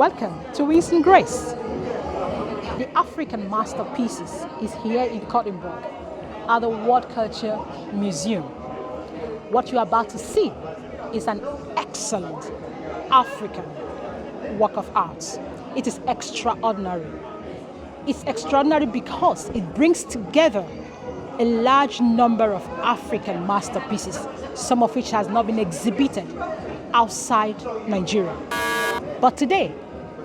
Welcome to Recent Grace. The African masterpieces is here in Göteborg at the World Culture Museum. What you are about to see is an excellent African work of art. It is extraordinary. It's extraordinary because it brings together a large number of African masterpieces, some of which has not been exhibited outside Nigeria. But today,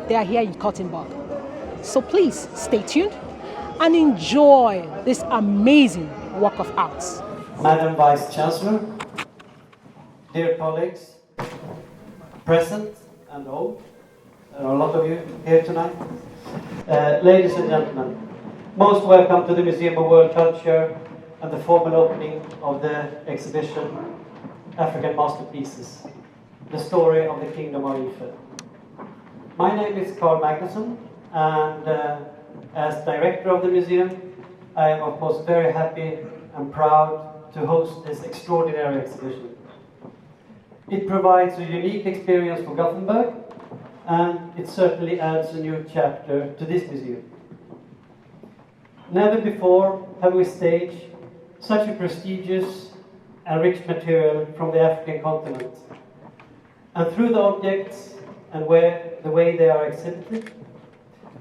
they are here in Göteborg. So please stay tuned and enjoy this amazing work of art. Madam Vice Chancellor, dear colleagues, present and old, there are a lot of you here tonight. Ladies and gentlemen, most welcome to the Museum of World Culture and the formal opening of the exhibition African Masterpieces, the story of the Kingdom of Ife. My name is Carl Magnusson, and as director of the museum, I am of course very happy and proud to host this extraordinary exhibition. It provides a unique experience for Gothenburg, and it certainly adds a new chapter to this museum. Never before have we staged such a prestigious and rich material from the African continent. And through the objects and the way they are exhibited,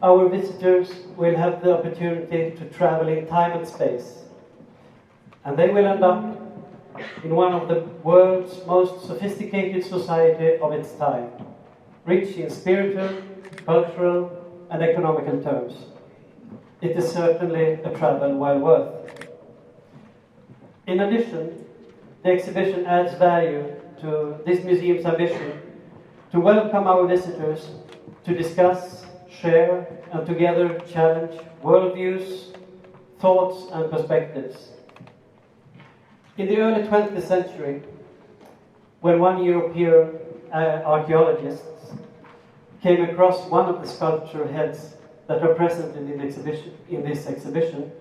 our visitors will have the opportunity to travel in time and space. And they will end up in one of the world's most sophisticated society of its time, rich in spiritual, cultural, and economical terms. It is certainly a travel well worth. In addition, the exhibition adds value to this museum's ambition to welcome our visitors to discuss, share, and together challenge worldviews, thoughts, and perspectives. In the early 20th century, when one European archaeologist came across one of the sculpture heads that are present in this exhibition,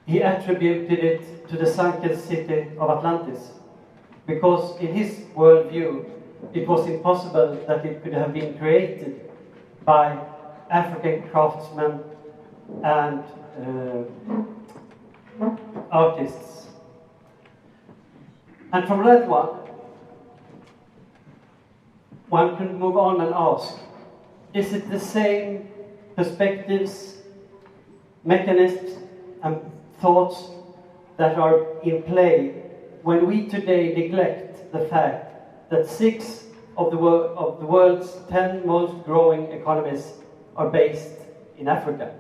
he attributed it to the sunken city of Atlantis, because in his worldview, it was impossible that it could have been created by African craftsmen and artists. And from that one can move on and ask, is it the same perspectives, mechanisms, and thoughts that are in play when we today neglect the fact that 6 of the world's 10 most growing economies are based in Africa?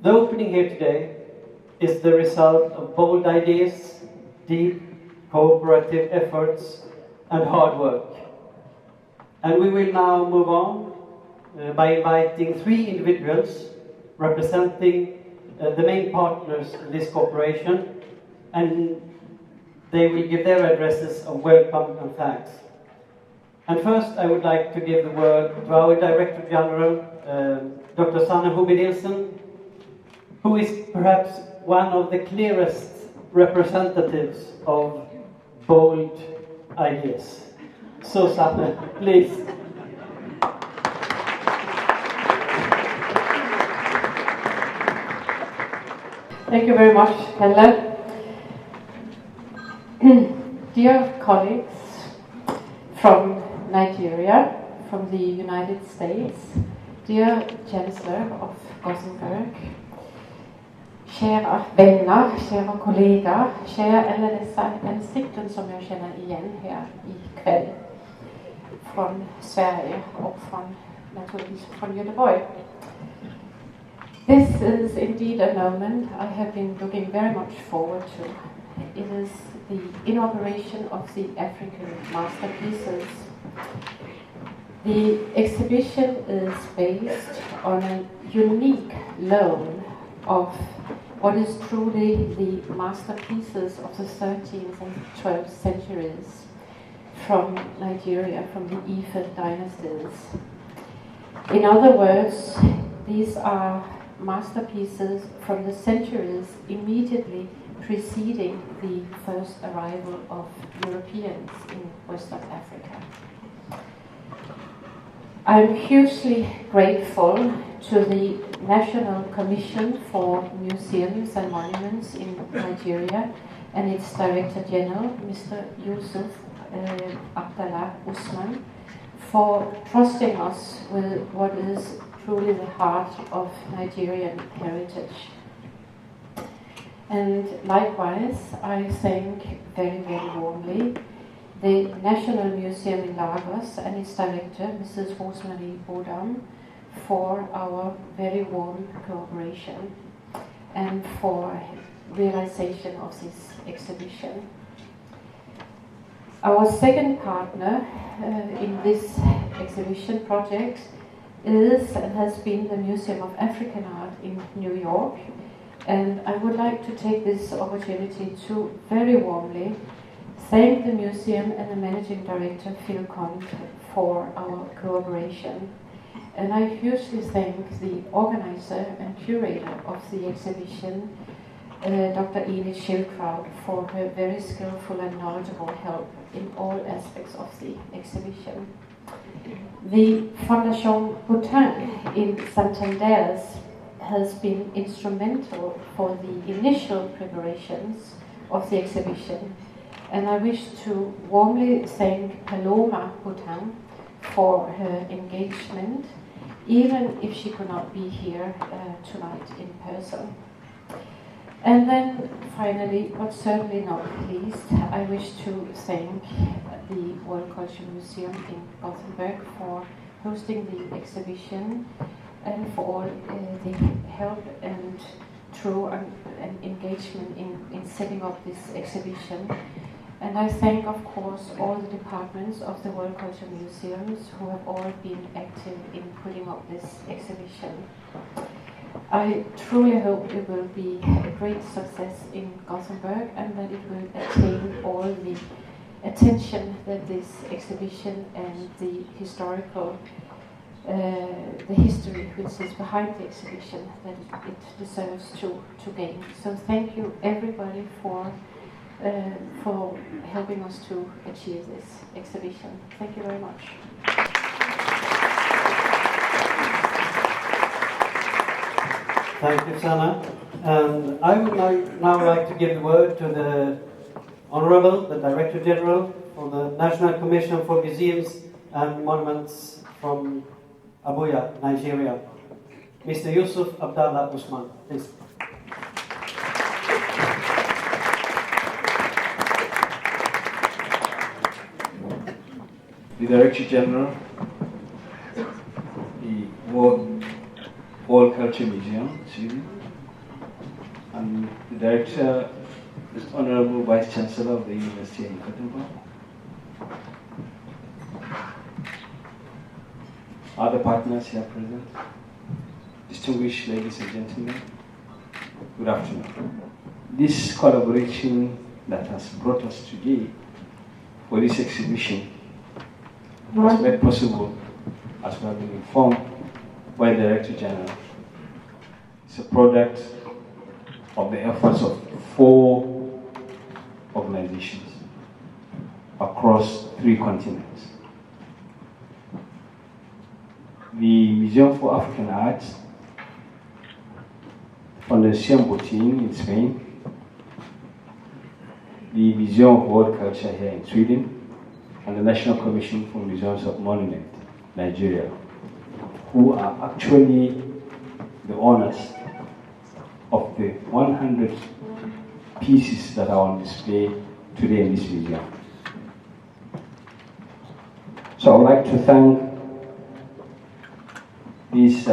The opening here today is the result of bold ideas, deep cooperative efforts, and hard work. And we will now move on by inviting 3 individuals representing the main partners in this cooperation, and they will give their addresses of welcome and thanks. And first, I would like to give the word to our Director General, Dr. Sanne Hubbe-Nielsen, who is perhaps one of the clearest representatives of bold ideas. So, Sanne, please. Thank you very much, Helle. Dear colleagues from Nigeria, from the United States, dear Chancellor of Gothenburg, kära vänner, kära kollegor, kära alla dessa ansikten som jag känner igen här ikväll från Sverige och naturligtvis från Göteborg. This is indeed a moment I have been looking very much forward to. It is the inauguration of the African masterpieces. The exhibition is based on a unique loan of what is truly the masterpieces of the 13th and 12th centuries from Nigeria, from the Ife dynasties. In other words, these are masterpieces from the centuries immediately preceding the first arrival of Europeans in Western Africa. I'm hugely grateful to the National Commission for Museums and Monuments in Nigeria and its Director General, Mr. Yusuf Abdallah Usman, for trusting us with what is truly the heart of Nigerian heritage. And likewise, I thank very, very warmly the National Museum in Lagos and its director, Mrs. Rosemary Bodam, for our very warm cooperation and for realization of this exhibition. Our second partner in this exhibition project is and has been the Museum of African Art in New York, and I would like to take this opportunity to very warmly thank the museum and the managing director, Phil Conte, for our cooperation. And I hugely thank the organizer and curator of the exhibition, Dr. Enid Schildkraut, for her very skillful and knowledgeable help in all aspects of the exhibition. The Fondation Boutin in Santander has been instrumental for the initial preparations of the exhibition, and I wish to warmly thank Paloma Boutin for her engagement, even if she could not be here tonight in person. And then finally, but certainly not least, I wish to thank the World Cultural Museum in Gothenburg for hosting the exhibition and for all the help and true and engagement in setting up this exhibition. And I thank, of course, all the departments of the World Cultural Museums who have all been active in putting up this exhibition. I truly hope it will be a great success in Gothenburg and that it will attain all the attention that this exhibition and the historical, the history which is behind the exhibition, that it deserves to gain. So thank you everybody for helping us to achieve this exhibition. Thank you very much. Thank you, Sanna. And I would now like to give the word to the Honorable, the Director General for the National Commission for Museums and Monuments from Abuja, Nigeria, Mr. Yusuf Abdallah Usman. Please. The Director General, the World Culture Museum, Sweden, and the Director, the Honorable Vice Chancellor of the University in Göteborg, other partners here present, distinguished ladies and gentlemen, good afternoon. This collaboration that has brought us today for this exhibition was made possible, as we have been informed by the Director General. It's a product of the efforts of 4 organizations across 3 continents. The Museum for African Arts, Fondation Boutin in Spain, the Museum of World Culture here in Sweden, and the National Commission for Museums of Monuments, Nigeria, who are actually the owners of the 100 pieces that are on display today in this museum. So I would like to thank these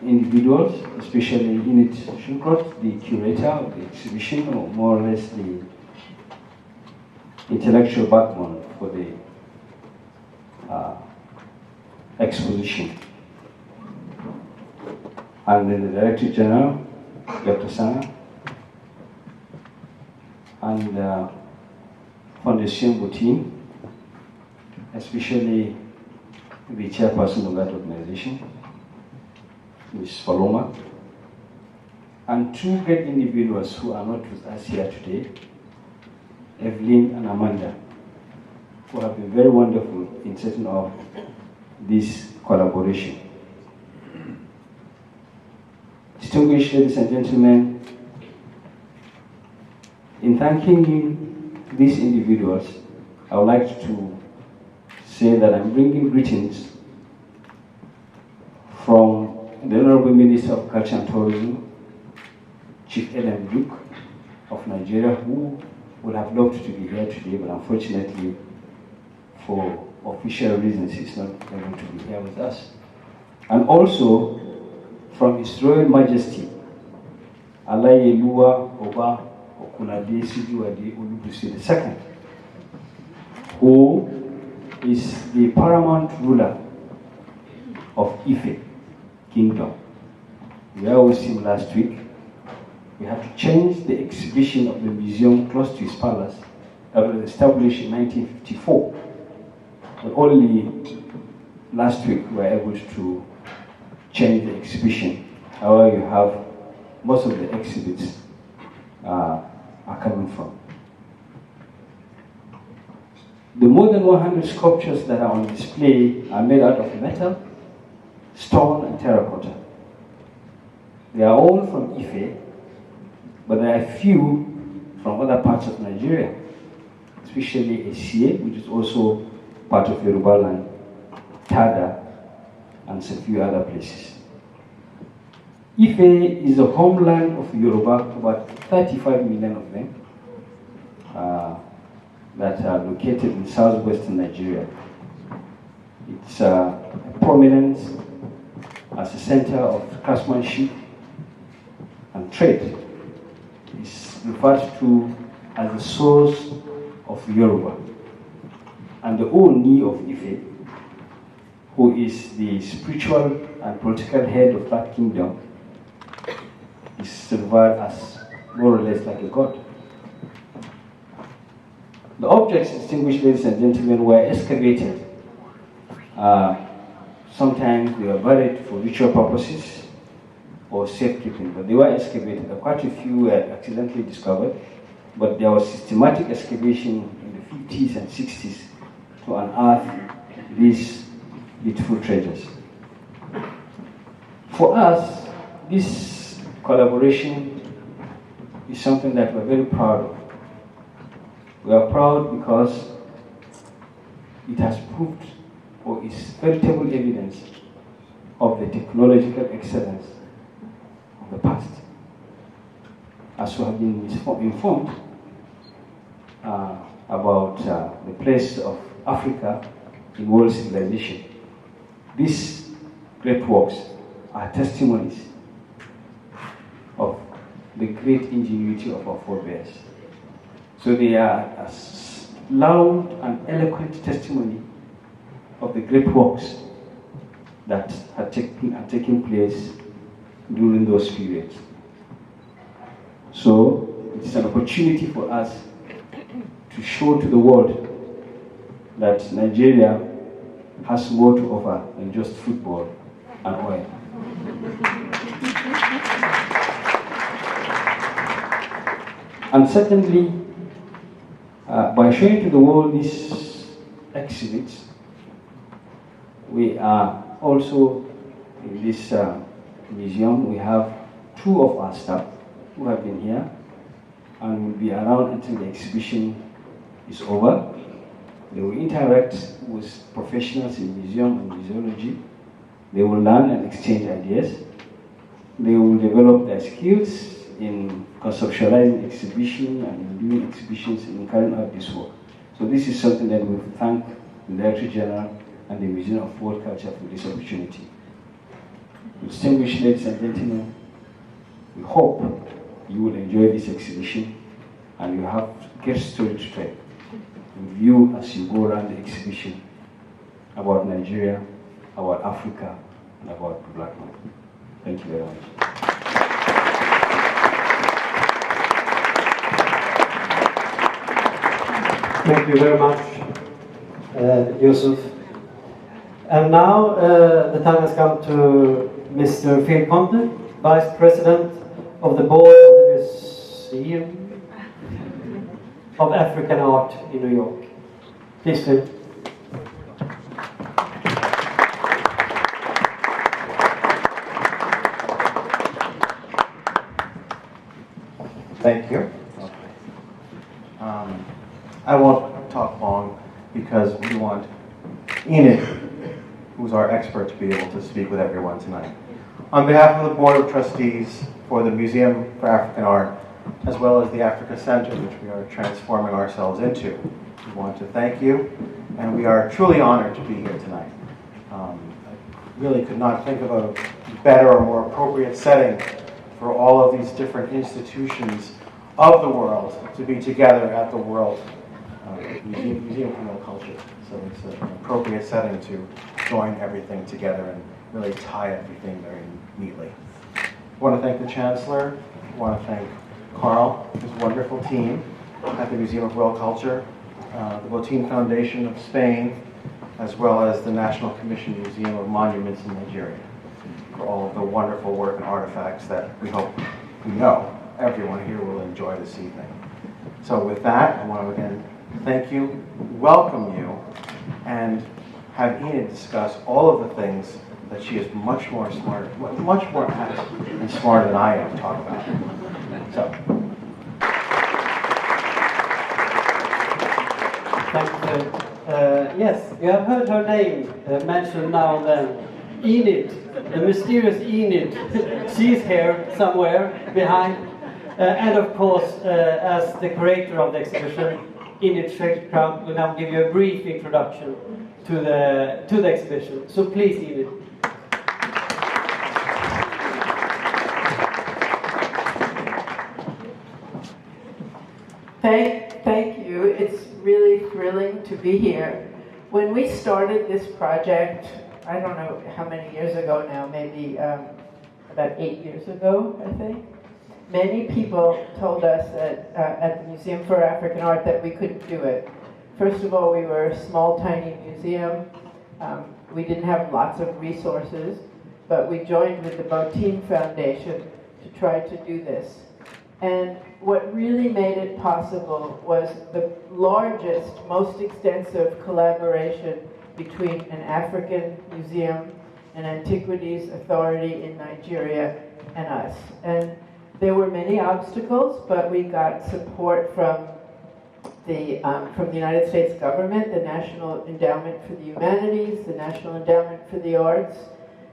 individuals, especially Enid Schildkraut, the curator of the exhibition, or more or less the intellectual backbone for the exposition. And then the Director General, Dr. Sanna, and Fondation Boutin, especially the chairperson of that organization, Ms. Paloma, and two great individuals who are not with us here today, Evelyn and Amanda, who have been very wonderful in setting up this collaboration. Distinguished ladies and gentlemen, in thanking these individuals, I would like to say that I'm bringing greetings from the Honorable Minister of Culture and Tourism, Chief Ellen Duke of Nigeria, who would have loved to be here today, but unfortunately, for official reasons, he's not able to be here with us. And also from His Royal Majesty, Alayeluwa Oba Okunade Sijuade Olubusi II, who is the paramount ruler of Ife Kingdom. We were with him last week. We had to change the exhibition of the museum close to his palace that was established in 1954. But only last week we were able to change the exhibition. However, you have most of the exhibits are coming from. The more than 100 sculptures that are on display are made out of metal, stone, and terracotta. They are all from Ife, but there are a few from other parts of Nigeria, especially Esie, which is also part of Yoruba land, Tada, and a few other places. Ife is the homeland of Yoruba, about 35 million of them, that are located in southwestern Nigeria. It's a prominence as a center of craftsmanship and trade. It's referred to as the source of Yoruba. And the Oni of Ife, who is the spiritual and political head of that kingdom, is regarded as more or less like a god. The objects, distinguished ladies and gentlemen, were excavated. Sometimes they were buried for ritual purposes or safekeeping, but they were excavated. Quite a few were accidentally discovered, but there was systematic excavation in the 50s and 60s to unearth these beautiful treasures. For us, this collaboration is something that we're very proud of. We are proud because it has proved or is veritable evidence of the technological excellence of the past. As we have been informed about the place of Africa in world civilization, these great works are testimonies of the great ingenuity of our forebears. So they are a loud and eloquent testimony of the great works that had taken place during those periods. So it is an opportunity for us to show to the world that Nigeria has more to offer than just football and oil. And secondly, by showing to the world these exhibits, we are also in this museum. We have two of our staff who have been here and will be around until the exhibition is over. They will interact with professionals in museum and museology. They will learn and exchange ideas. They will develop their skills in conceptualizing exhibition and in doing exhibitions and in carrying out this work. So this is something that we thank the Director General and the Museum of World Culture for this opportunity. Distinguished ladies and gentlemen, we hope you will enjoy this exhibition and you have a great story to tell with you as you go around the exhibition about Nigeria, about Africa, and about the Black man. Thank you very much. Thank you very much, Yusuf. And now the time has come to Mr. Phil Conte, Vice President of the board of the Museum of African Art in New York. Please, Phil. Thank you. I won't talk long because we want Enid, who's our expert, to be able to speak with everyone tonight. On behalf of the Board of Trustees for the Museum for African Art, as well as the Africa Center, which we are transforming ourselves into, we want to thank you, and we are truly honored to be here tonight. I really could not think of a better or more appropriate setting for all of these different institutions of the world to be together at the World Museum for World Culture. So it's an appropriate setting to join everything together and really tie everything very neatly. I want to thank the Chancellor. I want to thank Carl, his wonderful team at the Museum of World Culture, the Botín Foundation of Spain, as well as the National Commission Museum of Monuments in Nigeria, for all of the wonderful work and artifacts that we know everyone here will enjoy this evening. So with that, I want to again thank you, welcome you, and have Enid discuss all of the things that she is much more apt and smarter than I am to talk about. So. Thank you. Yes, you have heard her name mentioned now and then. Enid, the mysterious Enid. She's here somewhere behind. And of course, as the curator of the exhibition, Enid Schreckkraut will now give you a brief introduction to the exhibition. So please, Enid. Thank you. It's really thrilling to be here. When we started this project, I don't know how many years ago now, maybe about 8 years ago, I think. Many people told us that at the Museum for African Art that we couldn't do it. First of all, we were a small, tiny museum. We didn't have lots of resources, but we joined with the Botín Foundation to try to do this. And what really made it possible was the largest, most extensive collaboration between an African museum, an antiquities authority in Nigeria, and us. And there were many obstacles, but we got support from the United States government, the National Endowment for the Humanities, the National Endowment for the Arts,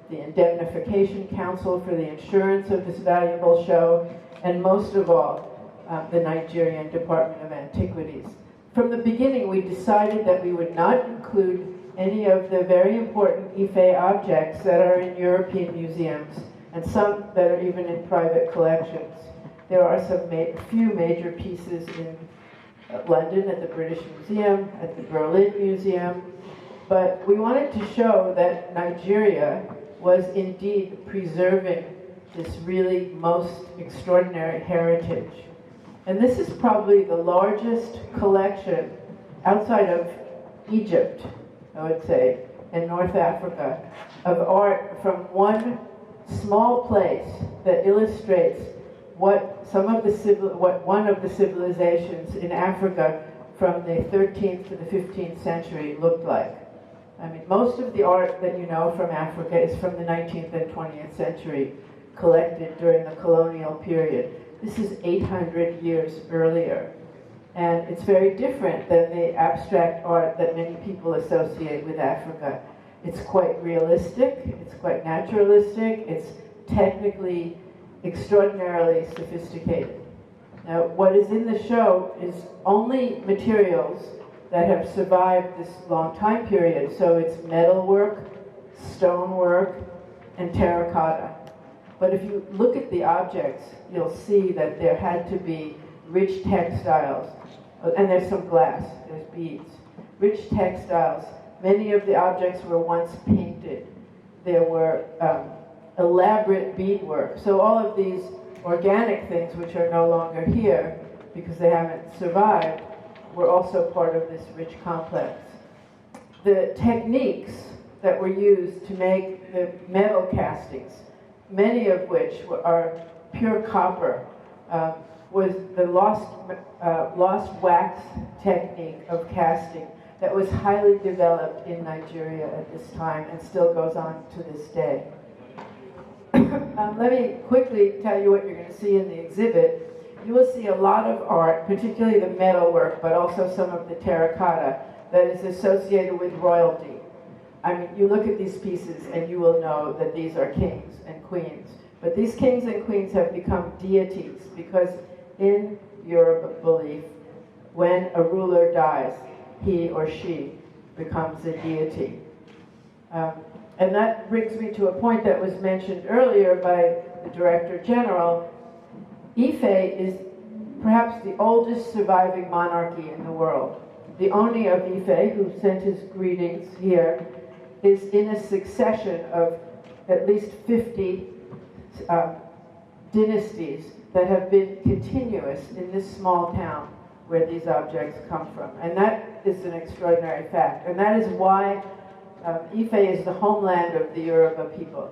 the Indemnification Council for the insurance of this valuable show, and most of all, the Nigerian Department of Antiquities. From the beginning, we decided that we would not include any of the very important Ife objects that are in European museums, and some that are even in private collections. There are few major pieces in London at the British Museum, at the Berlin Museum, but we wanted to show that Nigeria was indeed preserving this really most extraordinary heritage. And this is probably the largest collection outside of Egypt, I would say, in North Africa, of art from one small place that illustrates what one of the civilizations in Africa from the 13th to the 15th century looked like. I mean, most of the art that you know from Africa is from the 19th and 20th century, collected during the colonial period. This is 800 years earlier. And it's very different than the abstract art that many people associate with Africa. It's quite realistic, it's quite naturalistic, it's technically extraordinarily sophisticated. Now, what is in the show is only materials that have survived this long time period. So it's metalwork, stonework, and terracotta. But if you look at the objects, you'll see that there had to be rich textiles, and there's some glass, there's beads. Rich textiles. Many of the objects were once painted. There were elaborate beadwork. So all of these organic things, which are no longer here because they haven't survived, were also part of this rich complex. The techniques that were used to make the metal castings, many of which are pure copper, was the lost wax technique of casting that was highly developed in Nigeria at this time and still goes on to this day. Let me quickly tell you what you're going to see in the exhibit. You will see a lot of art, particularly the metalwork, but also some of the terracotta that is associated with royalty. I mean, you look at these pieces and you will know that these are kings and queens. But these kings and queens have become deities because in Yoruba belief, when a ruler dies, he or she becomes a deity. And that brings me to a point that was mentioned earlier by the Director General. Ife is perhaps the oldest surviving monarchy in the world. The Oni of Ife, who sent his greetings here, is in a succession of at least 50 dynasties that have been continuous in this small town where these objects come from. And that is an extraordinary fact. And that is why Ife is the homeland of the Yoruba people.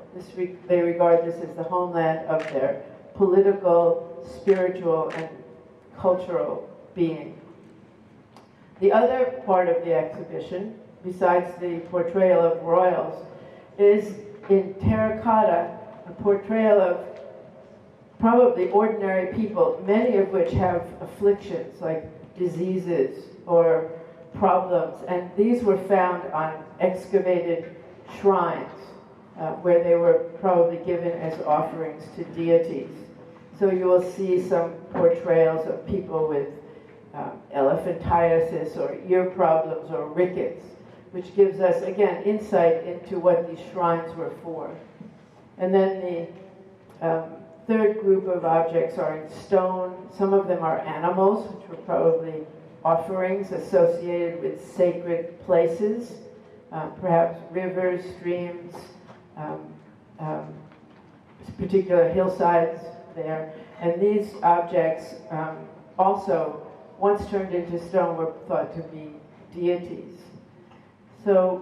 They regard this as the homeland of their political, spiritual, and cultural being. The other part of the exhibition, besides the portrayal of royals, is in terracotta, a portrayal of probably ordinary people, many of which have afflictions like diseases or problems. And these were found on excavated shrines where they were probably given as offerings to deities. So you will see some portrayals of people with elephantiasis or ear problems or rickets, which gives us, again, insight into what these shrines were for. And then the third group of objects are in stone. Some of them are animals, which were probably offerings associated with sacred places, perhaps rivers, streams, particular hillsides there. And these objects also, once turned into stone, were thought to be deities. So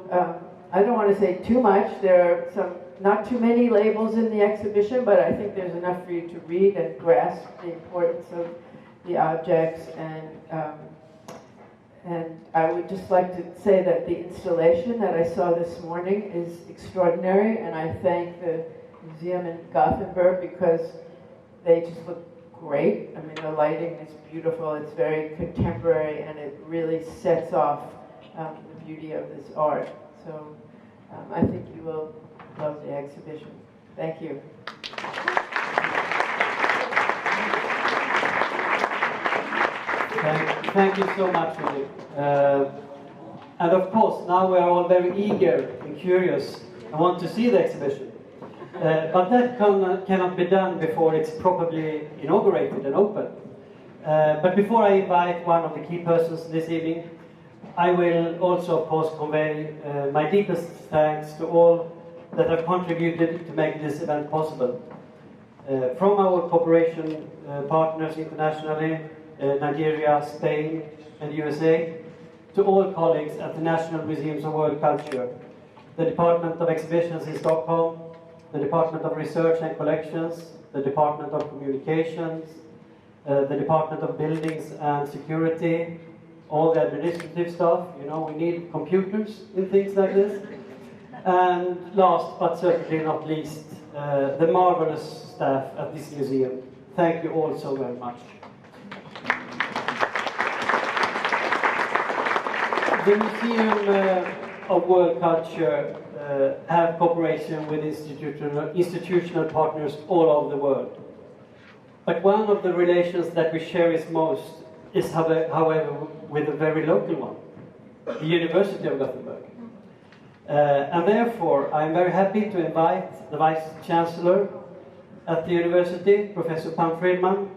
I don't want to say too much. There are not too many labels in the exhibition, but I think there's enough for you to read and grasp the importance of the objects. And I would just like to say that the installation that I saw this morning is extraordinary, and I thank the museum in Gothenburg because they just look great. I mean, the lighting is beautiful, it's very contemporary, and it really sets off the beauty of this art. So I think you will love the exhibition. Thank you. Thank you so much, Julie. And of course, now we are all very eager and curious and want to see the exhibition. But that cannot be done before it's properly inaugurated and open. But before I invite one of the key persons this evening, I will also, of course, convey my deepest thanks to all that have contributed to make this event possible. From our cooperation partners internationally, Nigeria, Spain, and USA, to all colleagues at the National Museums of World Culture, the Department of Exhibitions in Stockholm, the Department of Research and Collections, the Department of Communications, the Department of Buildings and Security, all the administrative staff. You know, we need computers in things like this. And last but certainly not least, the marvelous staff at this museum. Thank you all so very much. The Museum of World Culture have cooperation with institutional partners all over the world. But one of the relations that we cherish most is, however, with a very local one, the University of Gothenburg. And therefore, I'm very happy to invite the Vice Chancellor at the University, Professor Pam Friedman,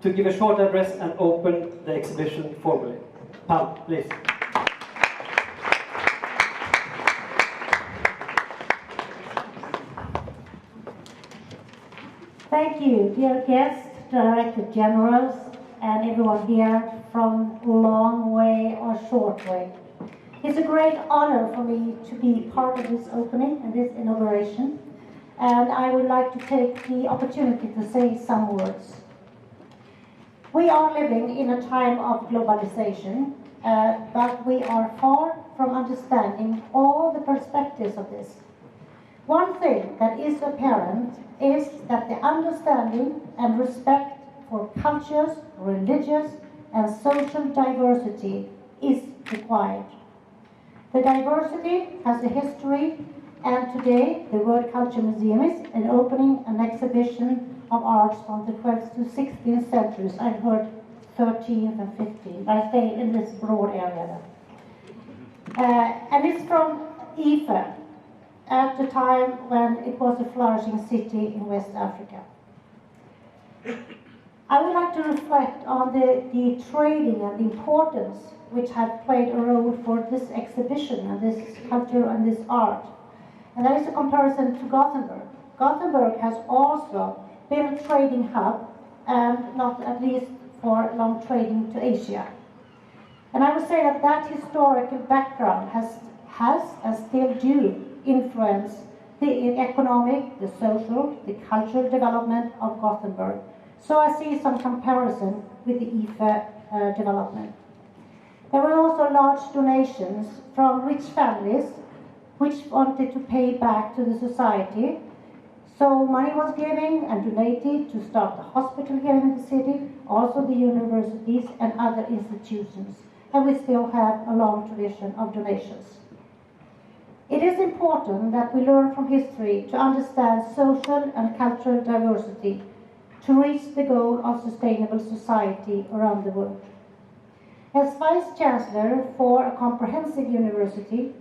to give a short address and open the exhibition formally. Pam, please. Thank you, dear guests, Director Generals, and everyone here from long way or short way. It's a great honor for me to be part of this opening and this inauguration. and I would like to take the opportunity to say some words. We are living in a time of globalization, but we are far from understanding all the perspectives of this. One thing that is apparent is that the understanding and respect for cultures, religious, and social diversity is required. The diversity has a history, and today the World Culture Museum is opening an exhibition of arts from the 12th to 16th centuries. I've heard 13th and 15th. I stay in this broad area there. And it's from Ife, at the time when it was a flourishing city in West Africa. I would like to reflect on the trading and the importance which have played a role for this exhibition and this culture and this art. And there is a comparison to Gothenburg. Gothenburg has also been a trading hub, and not at least for long trading to Asia. And I would say that that historical background has and still do influence the economic, the social, the cultural development of Gothenburg. So I see some comparison with the Ife development. There were also large donations from rich families which wanted to pay back to the society. So money was given and donated to start the hospital here in the city, also the universities and other institutions. And we still have a long tradition of donations. It is important that we learn from history to understand social and cultural diversity to reach the goal of sustainable society around the world. As Vice Chancellor for a comprehensive university,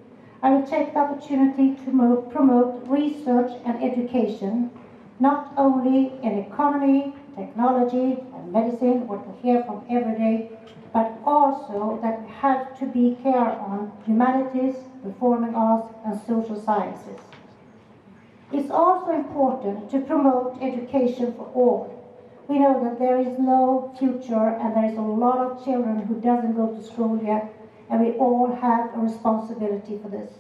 I will take the opportunity to promote research and education, not only in economy, technology, and medicine, what we hear from every day, but also that we have to be care on humanities, performing arts, and social sciences. It's also important to promote education for all. We know that there is no future and there is a lot of children who doesn't go to school yet, and we all have a responsibility for this.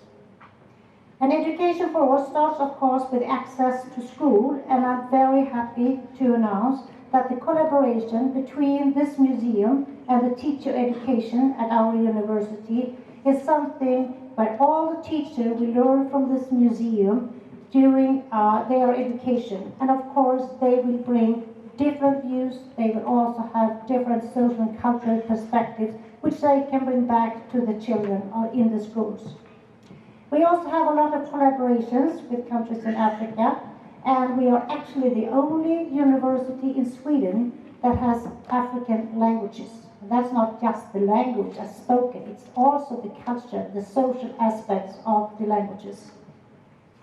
And education for all starts, of course, with access to school, and I'm very happy to announce that the collaboration between this museum and the teacher education at our university is something where all the teachers will learn from this museum during their education. And of course, they will bring different views. They will also have different social and cultural perspectives, which they can bring back to the children in the schools. We also have a lot of collaborations with countries in Africa, and we are actually the only university in Sweden that has African languages. And that's not just the language as spoken, it's also the culture, the social aspects of the languages.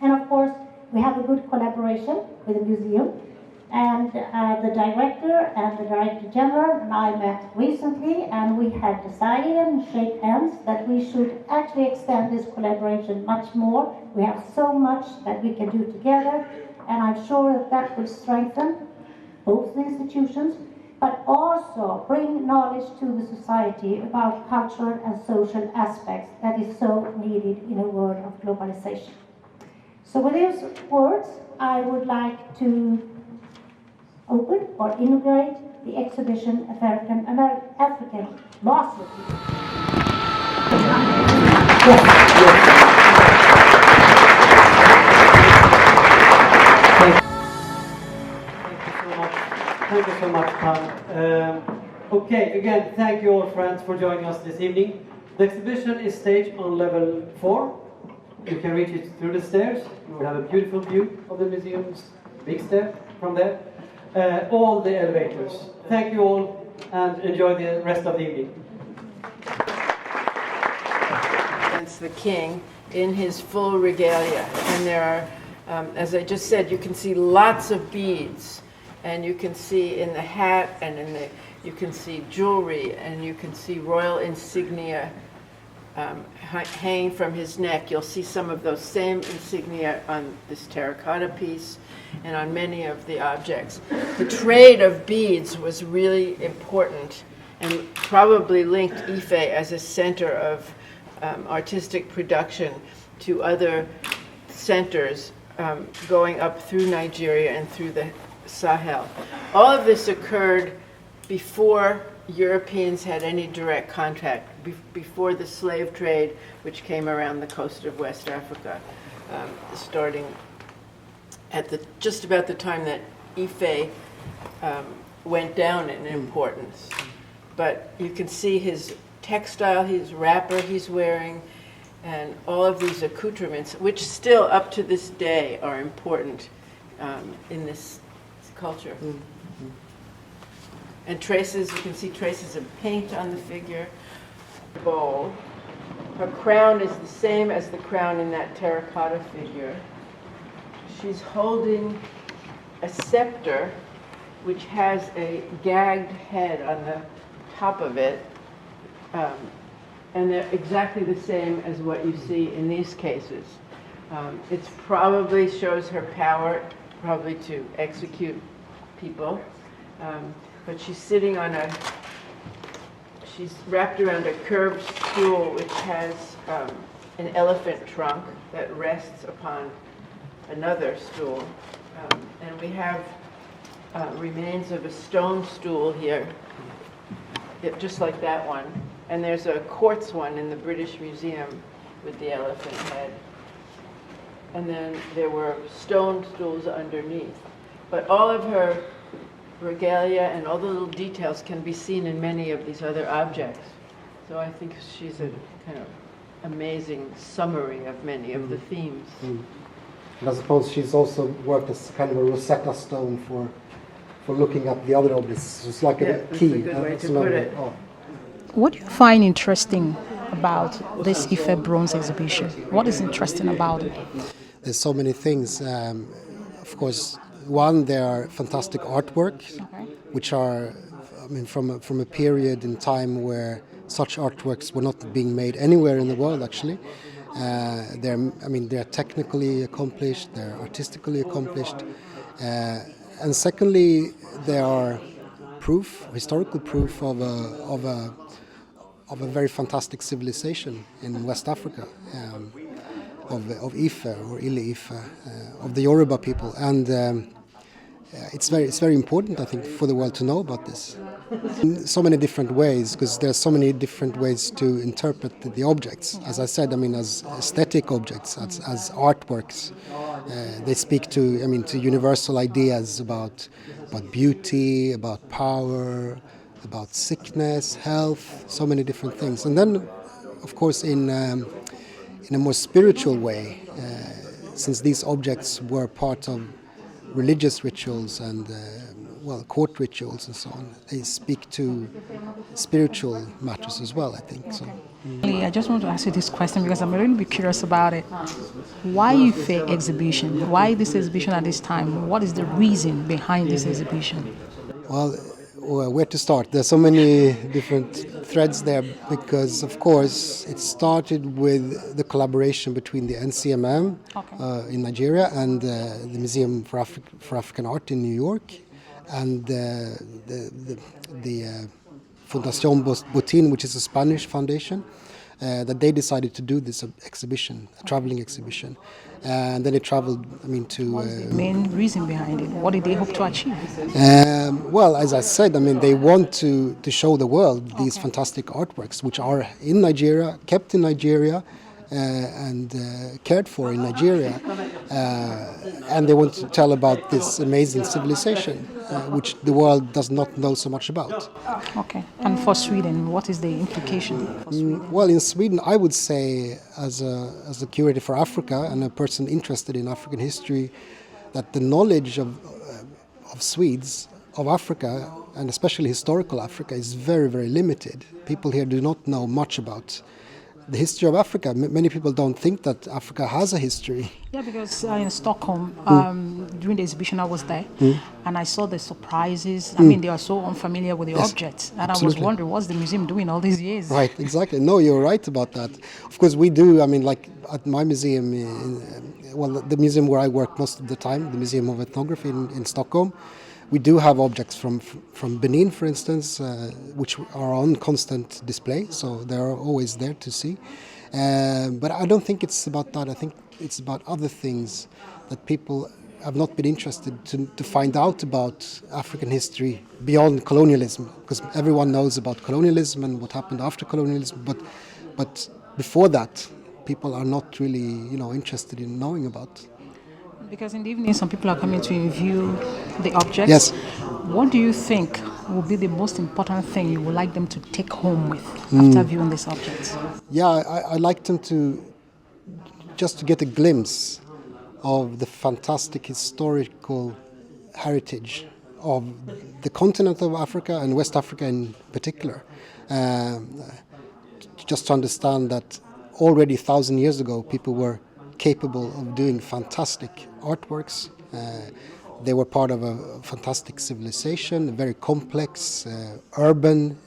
And of course, we have a good collaboration with the museum, and the director and the director general and I met recently, and we had decided and shake hands that we should actually extend this collaboration much more. We have so much that we can do together, and I'm sure that that will strengthen both the institutions, but also bring knowledge to the society about cultural and social aspects that is so needed in a world of globalization. So with these words, I would like to open or inaugurate the exhibition African Masterpiece. Thank you so much, Pam. Okay, again, thank you all friends for joining us this evening. The exhibition is staged on level 4. You can reach it through the stairs. You will have a beautiful view of the museum's big stair from there. All the elevators. Thank you all and enjoy the rest of the evening. Against the king in his full regalia. And there are, as I just said, you can see lots of beads. And you can see in the hat and you can see jewelry and you can see royal insignia hanging from his neck. You'll see some of those same insignia on this terracotta piece and on many of the objects. The trade of beads was really important and probably linked Ife as a center of artistic production to other centers going up through Nigeria and through the Sahel. All of this occurred before Europeans had any direct contact, before the slave trade, which came around the coast of West Africa, starting at just about the time that Ife went down in importance. But you can see his textile, his wrapper he's wearing, and all of these accoutrements, which still up to this day are important in this culture. And traces, you can see traces of paint on the figure. Bowl. Her crown is the same as the crown in that terracotta figure. She's holding a scepter which has a gagged head on the top of it. And they're exactly the same as what you see in these cases. It probably shows her power, probably to execute people. But she's sitting on she's wrapped around a curved stool which has an elephant trunk that rests upon another stool. And we have remains of a stone stool here, just like that one. And there's a quartz one in the British Museum with the elephant head. And then there were stone stools underneath. But all of her regalia and all the little details can be seen in many of these other objects. So I think she's a kind of amazing summary of many of the themes. And I suppose she's also worked as kind of a Rosetta Stone for looking at the other objects. It's like a key. That's a good way to put it. What do you find interesting about this Ife bronze exhibition? What is interesting about it? There's so many things. Of course, one, there are fantastic artworks, which are, I mean, from a period in time where such artworks were not being made anywhere in the world, actually. They're technically accomplished, they're artistically accomplished, and secondly, there are historical proof of a very fantastic civilization in West Africa, of Ife or Ile Ife, of the Yoruba people, and it's very important, I think, for the world to know about this. In so many different ways, because there are so many different ways to interpret the objects. As I said, as aesthetic objects, as artworks, they speak to universal ideas about beauty, about power, about sickness, health, so many different things. And then, of course, in a more spiritual way, since these objects were part of religious rituals and court rituals and so on, they speak to spiritual matters as well, I think. So. I just want to ask you this question because I'm really curious about it. Why Ife exhibition? Why this exhibition at this time? What is the reason behind this exhibition? Well, where to start? There's so many different threads there because, of course, it started with the collaboration between the NCMM in Nigeria and the Museum for African Art in New York and the Fundación Botín, which is a Spanish foundation, that they decided to do this exhibition, a traveling exhibition. And then it traveled, to... What's the main reason behind it? What did they hope to achieve? Well, as I said, they want to show the world these fantastic artworks, which are in Nigeria, kept in Nigeria, and cared for in Nigeria. And they want to tell about this amazing civilization, which the world does not know so much about. Okay. And for Sweden, what is the implication for Sweden? Well, in Sweden, I would say, as a curator for Africa and a person interested in African history, that the knowledge of Swedes, of Africa, and especially historical Africa, is very, very limited. People here do not know much about the history of Africa. Many people don't think that Africa has a history. Yeah, because in Stockholm, during the exhibition I was there, and I saw the surprises. They are so unfamiliar with the objects. And absolutely. I was wondering, what's the museum doing all these years? Right, exactly. No, you're right about that. Of course, we do, like at my museum, the museum where I work most of the time, the Museum of Ethnography in Stockholm, we do have objects from Benin, for instance, which are on constant display, so they're always there to see. But I don't think it's about that. I think it's about other things that people have not been interested to find out about African history beyond colonialism, because everyone knows about colonialism and what happened after colonialism, but before that, people are not really, interested in knowing about. Because in the evening, some people are coming to view the objects. Yes. What do you think will be the most important thing you would like them to take home with after viewing these objects? Yeah, I like them to get a glimpse of the fantastic historical heritage of the continent of Africa and West Africa in particular. Just to understand that already 1,000 years ago, people were capable of doing fantastic artworks. They were part of a fantastic civilization, a very complex urban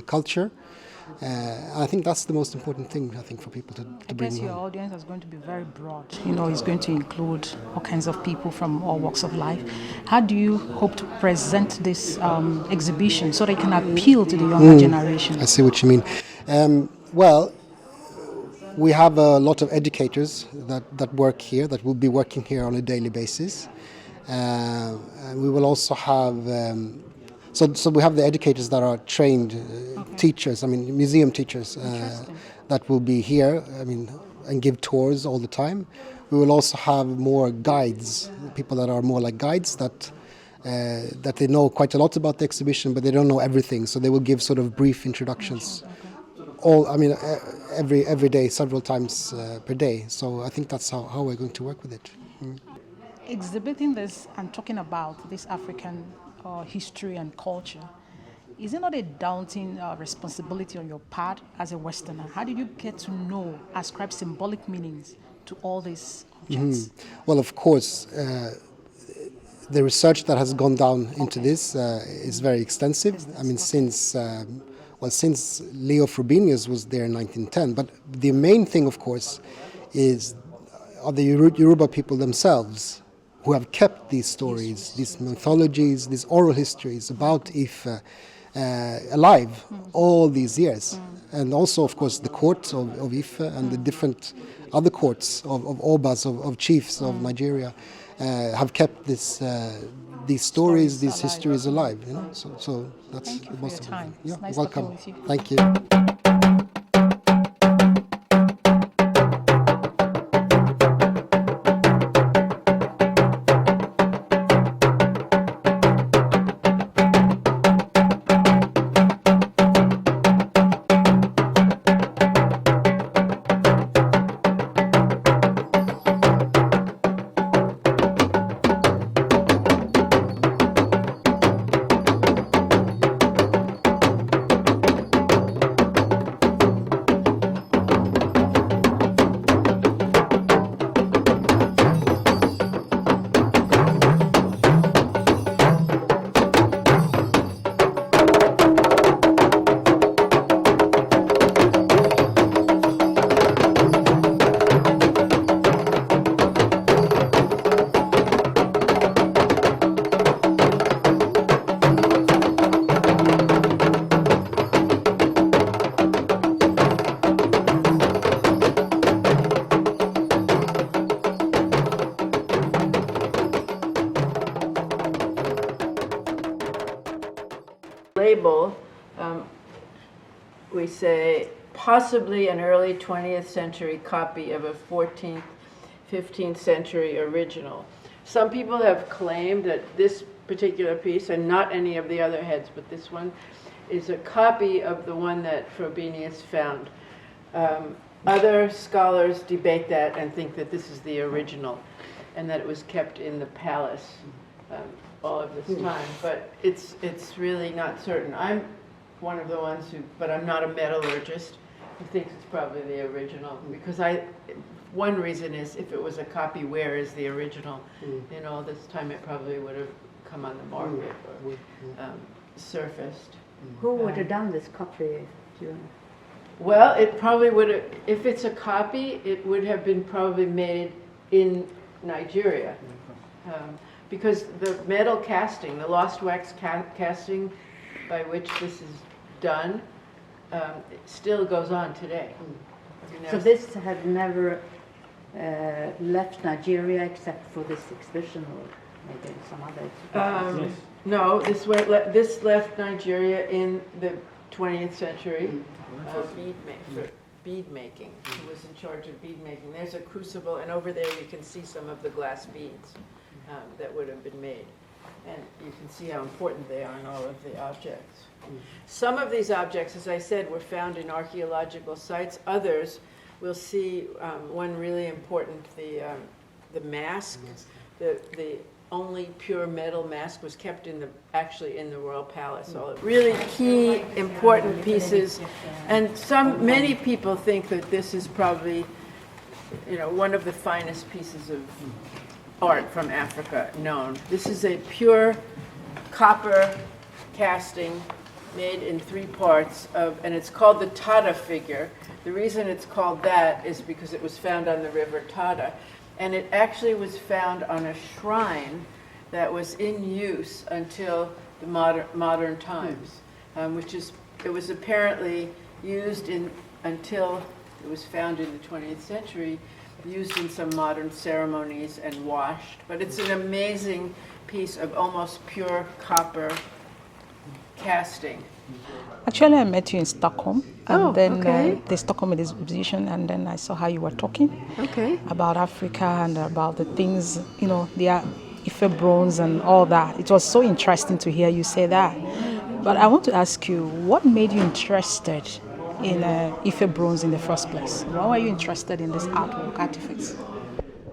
culture. I think that's the most important thing, for people to bring I guess your home. audience is going to be very broad. It's going to include all kinds of people from all walks of life. How do you hope to present this exhibition so that it can appeal to the younger generation? I see what you mean. Well, we have a lot of educators that work here, that will be working here on a daily basis. And we will also have, so we have the educators that are trained teachers, museum teachers, that will be here, and give tours all the time. We will also have more guides, people that are more like guides, that they know quite a lot about the exhibition, but they don't know everything, so they will give sort of brief introductions. Every day, several times per day. So I think that's how we're going to work with it. Exhibiting this and talking about this African history and culture, is it not a daunting responsibility on your part as a Westerner? How did you get to ascribe symbolic meanings to all these objects? Well, of course, the research that has gone down into this is very extensive. Since Leo Frobenius was there in 1910. But the main thing, of course, are the Yoruba people themselves, who have kept these stories, these mythologies, these oral histories about Ife alive all these years. And also, of course, the court of Ife and the different other courts of Obas, of chiefs of Nigeria, have kept these stories, these histories alive. So that's Thank you the for most your time. important. Yeah, It's nice welcome. talking with you. Thank you. Label, we say possibly an early 20th century copy of a 14th, 15th century original. Some people have claimed that this particular piece, and not any of the other heads, but this one, is a copy of the one that Frobenius found. Other scholars debate that and think that this is the original and that it was kept in the palace all of this time, but it's really not certain. I'm one of the ones but I'm not a metallurgist, who thinks it's probably the original, because one reason is if it was a copy, where is the original? This time it probably would have come on the market or surfaced. Who would have done this copy? Well, it probably would have, if it's a copy, it would have been probably made in Nigeria. Because the metal casting, the lost wax casting by which this is done, it still goes on today. So this had never left Nigeria except for this exhibition, or maybe some other exhibition? No, this left Nigeria in the 20th century. Bead making. Who was in charge of bead making? There's a crucible, and over there you can see some of the glass beads that would have been made. And you can see how important they are in all of the objects. Some of these objects, as I said, were found in archaeological sites. Others, we'll see one really important, the mask. The only pure metal mask was kept actually in the royal palace. All really key, important pieces. And many people think that this is probably, one of the finest pieces of art from Africa known. This is a pure copper casting made in 3 parts and it's called the Tata figure. The reason it's called that is because it was found on the river Tata, and it actually was found on a shrine that was in use until the modern times, it was apparently used until it was found in the 20th century, used in some modern ceremonies and washed. But it's an amazing piece of almost pure copper casting. Actually, I met you in Stockholm, and then okay. the Stockholm exhibition, and then I saw how you were talking about Africa and about the things, the Ife bronze and all that. It was so interesting to hear you say that. But I want to ask you, what made you interested in Ife bronze in the first place? Why were you interested in this artifacts?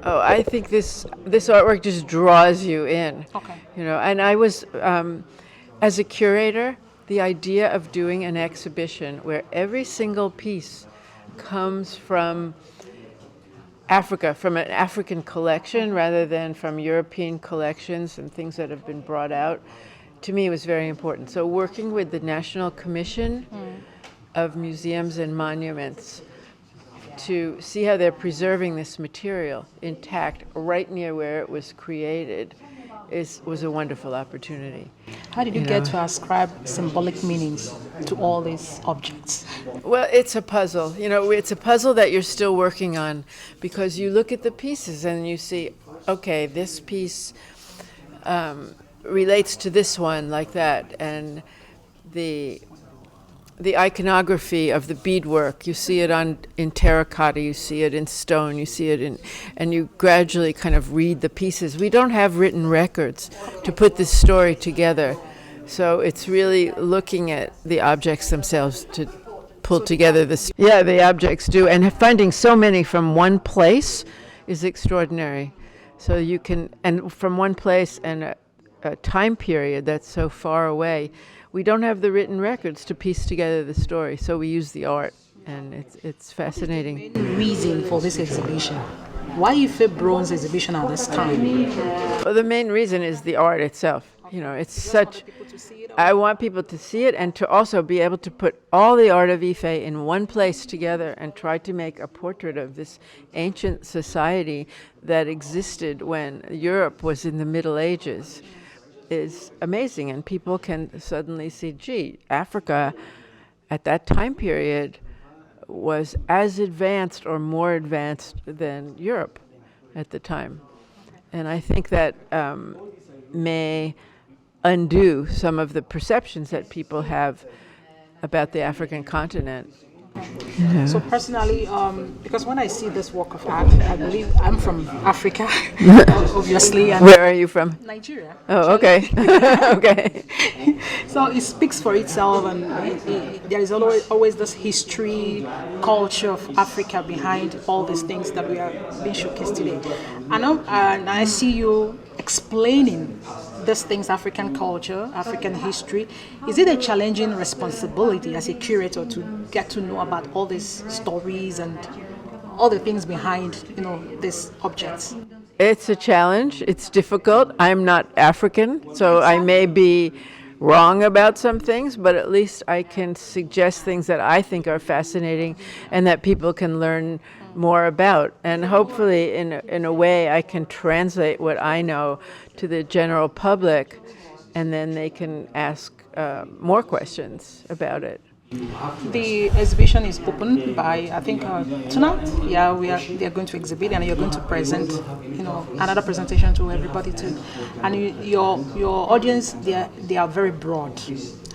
Oh, I think this artwork just draws you in. Okay. And I was, as a curator, the idea of doing an exhibition where every single piece comes from Africa, from an African collection rather than from European collections and things that have been brought out, to me was very important. So working with the National Commission of Museums and Monuments to see how they're preserving this material intact right near where it was created was a wonderful opportunity. How did you get to ascribe symbolic meanings to all these objects? Well, it's a puzzle. It's a puzzle that you're still working on, because you look at the pieces and you see, okay, this piece relates to this one like that, and the iconography of the beadwork, you see it in terracotta, you see it in stone, you see it and you gradually kind of read the pieces. We don't have written records to put this story together, so it's really looking at the objects themselves to pull together this. Yeah, the objects do, and finding so many from one place is extraordinary. So you can, and from one place and a time period that's so far away, we don't have the written records to piece together the story, so we use the art, and it's fascinating. What is the main reason for this exhibition? Why Ife bronze exhibition at this time? Well, the main reason is the art itself. It's such. I want people to see it and to also be able to put all the art of Ife in one place together and try to make a portrait of this ancient society that existed when Europe was in the Middle Ages. Is amazing, and people can suddenly see, gee, Africa at that time period was as advanced or more advanced than Europe at the time. And I think that may undo some of the perceptions that people have about the African continent. So personally, because when I see this work of art, I believe I'm from Africa, obviously. And where are you from? Nigeria. Oh, okay. Okay. So it speaks for itself, and there is always this history, culture of Africa behind all these things that we are being showcased today. And I see you explaining these things, African culture, African history. Is it a challenging responsibility as a curator to get to know about all these stories and all the things behind, these objects? It's a challenge. It's difficult. I'm not African, so I may be wrong about some things, but at least I can suggest things that I think are fascinating and that people can learn more about. And hopefully, in a way, I can translate what I know to the general public, and then they can ask more questions about it. The exhibition is open by, I think, tonight. Yeah, they are going to exhibit, and you're going to present, another presentation to everybody too. And your audience, they are very broad.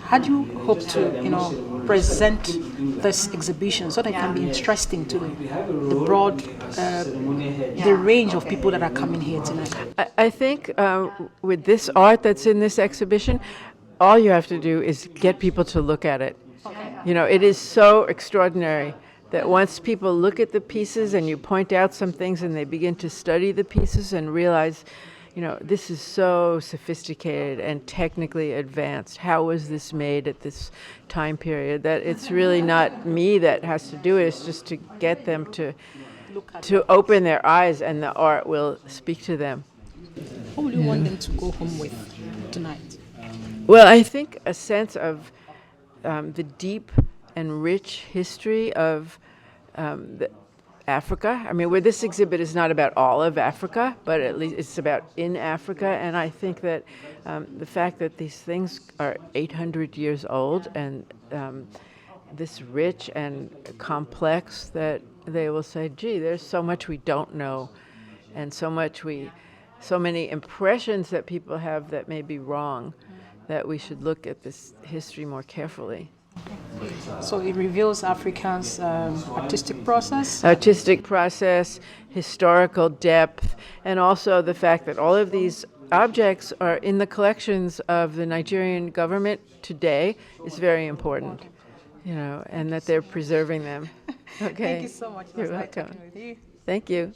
How do you hope to, present this exhibition so that it can be interesting to the broad, the range of people that are coming here tonight? I think with this art that's in this exhibition, all you have to do is get people to look at it. It is so extraordinary that once people look at the pieces and you point out some things and they begin to study the pieces and realize, this is so sophisticated and technically advanced. How was this made at this time period? That it's really not me that has to do it. It's just to get them to open their eyes, and the art will speak to them. What would you want them to go home with tonight? Well, I think a sense of the deep and rich history of Africa. I mean, where this exhibit is not about all of Africa, but at least it's about in Africa. And I think that the fact that these things are 800 years old and this rich and complex, that they will say, gee, there's so much we don't know, and so many impressions that people have that may be wrong, that we should look at this history more carefully. So it reveals Africa's artistic process, historical depth, and also the fact that all of these objects are in the collections of the Nigerian government today is very important, and that they're preserving them. Okay. Thank you so much. You're welcome. Talking with you. Thank you.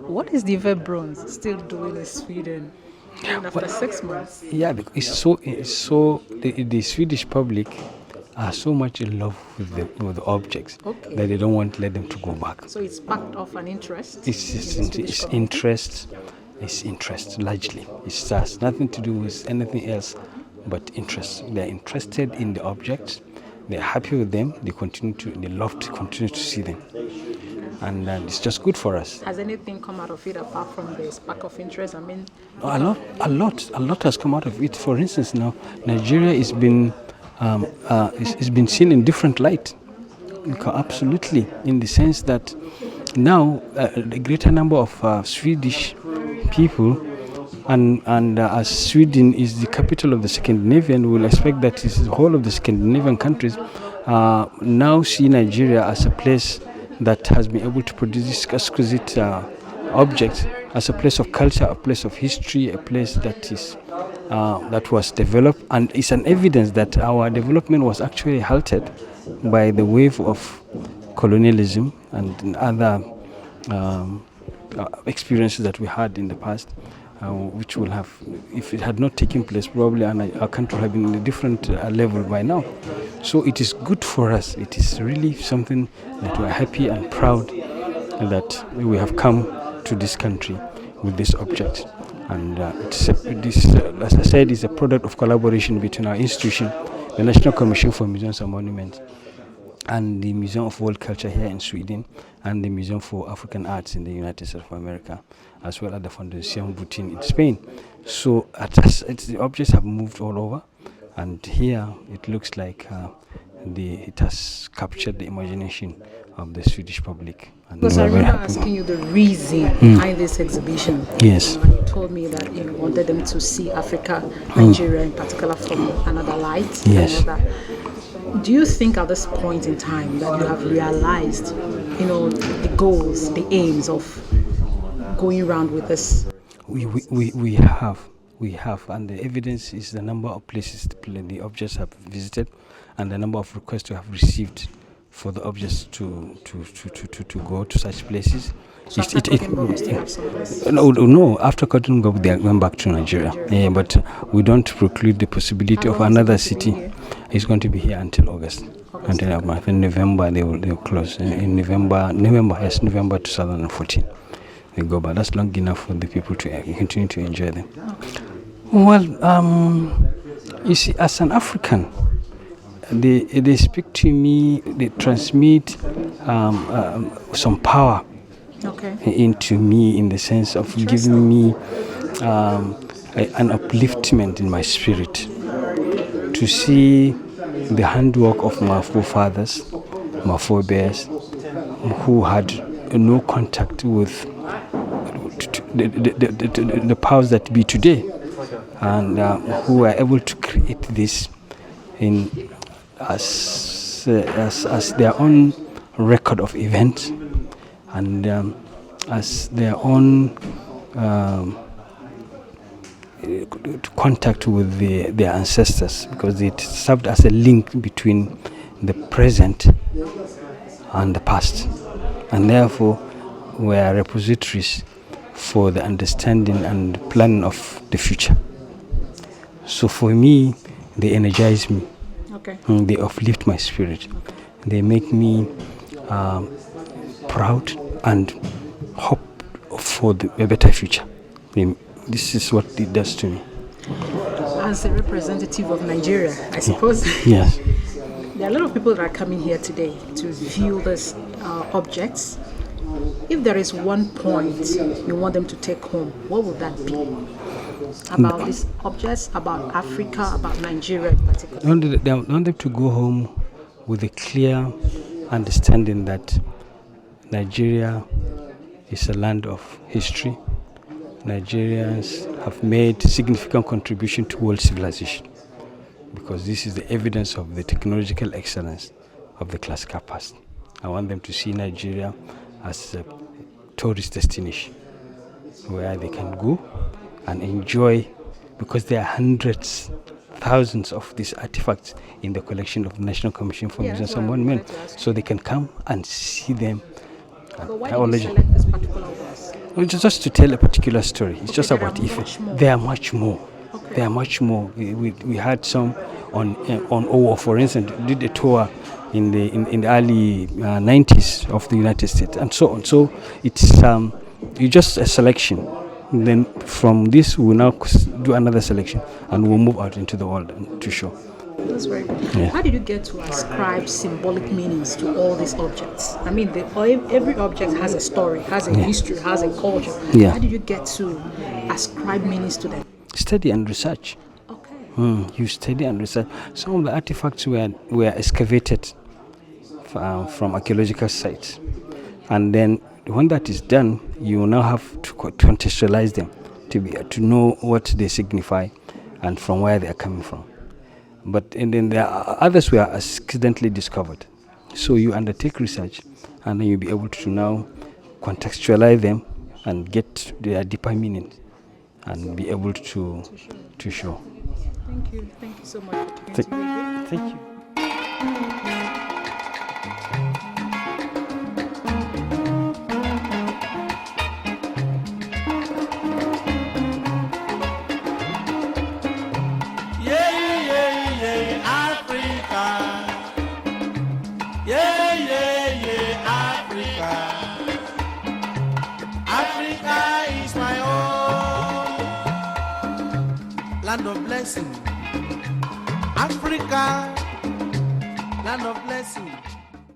What is the Bronze still doing in Sweden after 6 months? Yeah, because the Swedish public are so much in love with the objects that they don't want to let them to go back. So it's sparked off an interest? It's interest largely. It has nothing to do with anything else but interest. They're interested in the objects. They're happy with them. They love to continue to see them. And it's just good for us. Has anything come out of it apart from the spark of interest? I mean, a lot has come out of it. For instance, now Nigeria is been seen in different light. Absolutely, in the sense that now a greater number of Swedish people, and as Sweden is the capital of the Scandinavian, we'll expect that the whole of the Scandinavian countries now see Nigeria as a place that has been able to produce this exquisite objects, as a place of culture, a place of history, a place that was developed, and it's an evidence that our development was actually halted by the wave of colonialism and other experiences that we had in the past, which will have, if it had not taken place, probably our country would have been in a different level by now. So it is good for us. It is really something that we are happy and proud that we have come to this country with this object. And as I said, is a product of collaboration between our institution, the National Commission for Museums and Monuments, and the Museum of World Culture here in Sweden, and the Museum for African Arts in the United States of America, as well as the Fundación Butin in Spain. So the objects have moved all over, and here it looks like it has captured the imagination of the Swedish public. Because I remember asking you the reason behind this exhibition. Yes. You told me that you wanted them to see Africa, Nigeria in particular, from another light. Yes. Do you think at this point in time that you have realized, the goals, the aims of going around with this? We have, and the evidence is the number of places the objects have visited, and the number of requests we have received for the objects to go to such places. So after Gothenburg, we still have some places? No, after Gothenburg, they are going back to Nigeria. Yeah, but we don't preclude the possibility of another city. It's going to be here until August. Until in November, they will close. In November 2014. They go, but that's long enough for the people to continue to enjoy them. Well, you see, as an African, they speak to me, they transmit some power into me, in the sense of giving me an upliftment in my spirit, to see the handwork of my forefathers, my forebears, who had no contact with the powers that be today, and who were able to create this as their own record of events, and as their own contact with their ancestors, because it served as a link between the present and the past, and therefore were repositories for the understanding and planning of the future. So for me, they energize me. They uplift my spirit. They make me proud and hope for a better future. This is what it does to me. As a representative of Nigeria, I suppose. Yes. There are a lot of people that are coming here today to view these objects. If there is one point you want them to take home, what would that be? About these objects, about Africa, about Nigeria in particular? I want them to go home with a clear understanding that Nigeria is a land of history. Nigerians have made significant contribution to world civilization, because this is the evidence of the technological excellence of the classical past. I want them to see Nigeria as a tourist destination where they can go and enjoy, because there are hundreds, thousands of these artifacts in the collection of the National Commission for Museums and Monuments, so they can come and see them. But why did you select this particular ones? Well, just to tell a particular story. It's just about Ife. There are much more. There are much more. We had some on Owo, for instance. Did a tour in the early 90s of the United States, and so on. So it's just a selection. Then from this, we'll now do another selection, and we'll move out into the world to show. That's very good. Yeah. How did you get to ascribe symbolic meanings to all these objects? I mean, every object has a story, has a history, has a culture. Yeah. How did you get to ascribe meanings to them? Study and research. Okay. You study and research. Some of the artifacts were excavated from archaeological sites, and then when that is done, you now have to contextualize them to know what they signify and from where they are coming from. But and then there are others were accidentally discovered. So you undertake research, and then you'll be able to now contextualize them and get their deeper meaning, and be able to show. Thank you so much for taking me. Thank you. Africa is my home. blessing. Africa, land of blessing.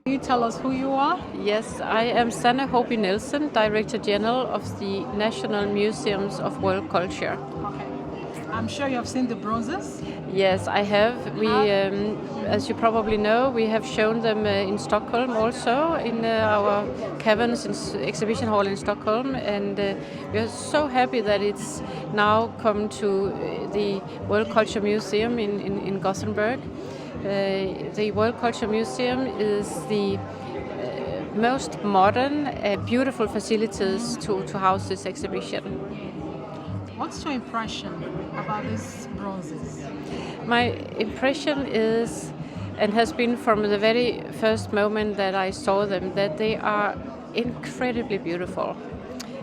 Can you tell us who you are? Yes, I am Sanne Hoby Nielsen, Director General of the National Museums of World Culture. Okay. I'm sure you have seen the bronzes. Yes, I have. We, as you probably know, we have shown them in Stockholm also, in our Caverns exhibition hall in Stockholm, and we are so happy that it's now come to the World Culture Museum in Gothenburg. The World Culture Museum is the most modern, beautiful facilities to house this exhibition. What's your impression about these bronzes? My impression is, and has been from the very first moment that I saw them, that they are incredibly beautiful.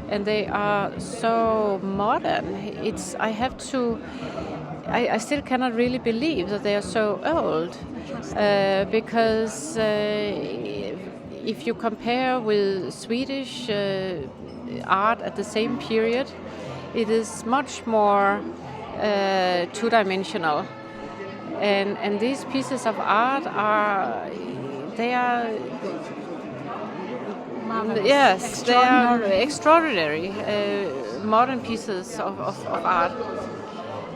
And they are so modern. I still cannot really believe that they are so old, because if you compare with Swedish art at the same period, it is much more two-dimensional. And these pieces of art are Marvelous. yes, they are extraordinary modern pieces of art.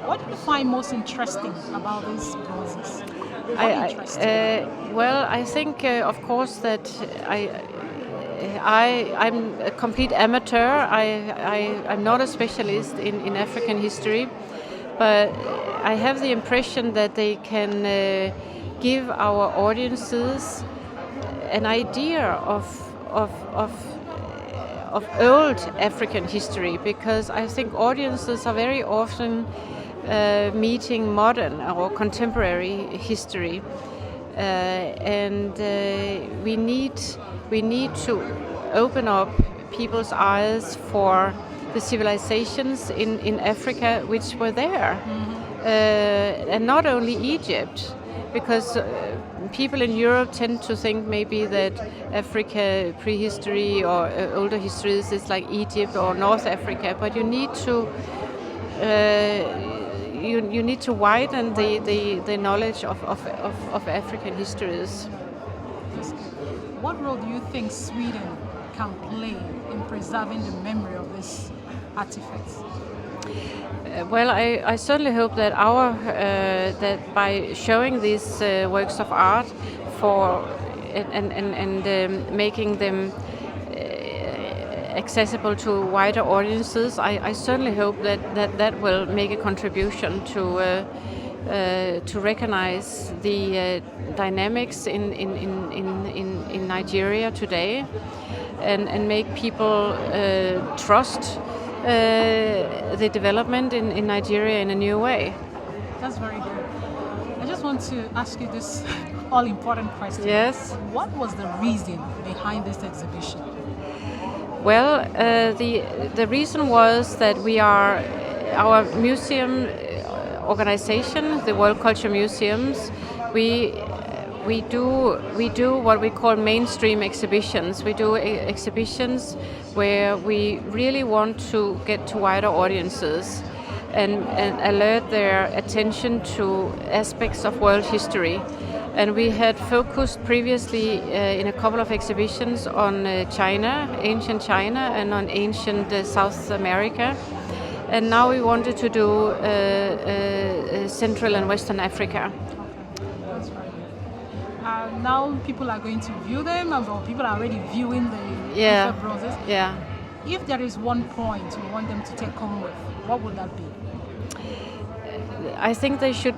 What do you find most interesting about these bronzes? Well, I think, of course, that I'm a complete amateur. I'm not a specialist in African history, but I have the impression that they can give our audiences an idea of old African history, because I think audiences are very often meeting modern or contemporary history, and we need to open up people's eyes for the civilizations in Africa which were there, and not only Egypt, because people in Europe tend to think maybe that Africa prehistory or older histories is like Egypt or North Africa, but you need to you need to widen the knowledge of African histories. What role do you think Sweden can play in preserving the memory of these artifacts? Well, I certainly hope that that by showing these works of art and making them accessible to wider audiences, I certainly hope that will make a contribution to recognize the dynamics in Nigeria today, and make people trust the development in Nigeria in a new way. That's very good. I just want to ask you this all-important question. Yes. What was the reason behind this exhibition? Well, the reason was that our museum organization, the World Culture Museums, we do what we call mainstream exhibitions. We do exhibitions where we really want to get to wider audiences and alert their attention to aspects of world history. And we had focused previously in a couple of exhibitions on China, ancient China, and on ancient South America. And now we wanted to do Central and Western Africa. That's right. Now people are going to view them, or people are already viewing the bronzes. Yeah. If there is one point you want them to take home with, what would that be? I think they should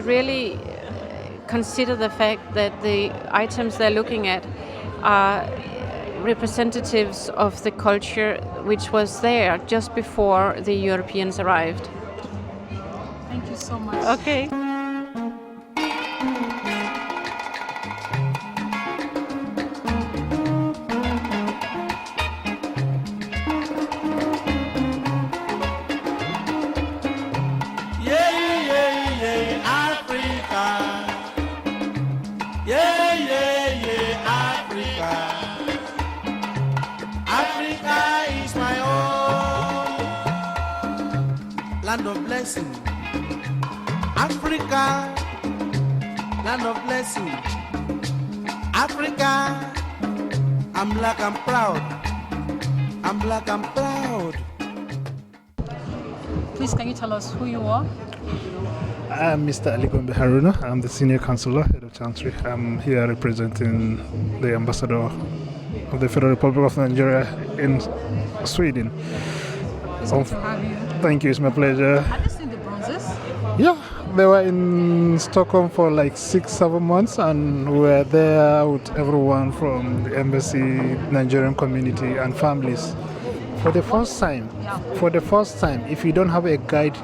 really consider the fact that the items they're looking at are representatives of the culture which was there just before the Europeans arrived. Thank you so much. Okay. Africa is my own. blessing. Africa, land of blessing. Africa, I'm black, I'm proud. I'm black, I'm proud. Please, can you tell us who you are? I'm Mr. Ali Gombe Haruna. I'm the Senior Counselor, Head of Chancery. I'm here representing the Ambassador of the Federal Republic of Nigeria in Sweden. It's good to have you. Thank you, it's my pleasure. Have you seen the bronzes? Yeah, they were in Stockholm for like 6-7 months, and we were there with everyone from the embassy, Nigerian community, and families. For the first time, if you don't have a guide,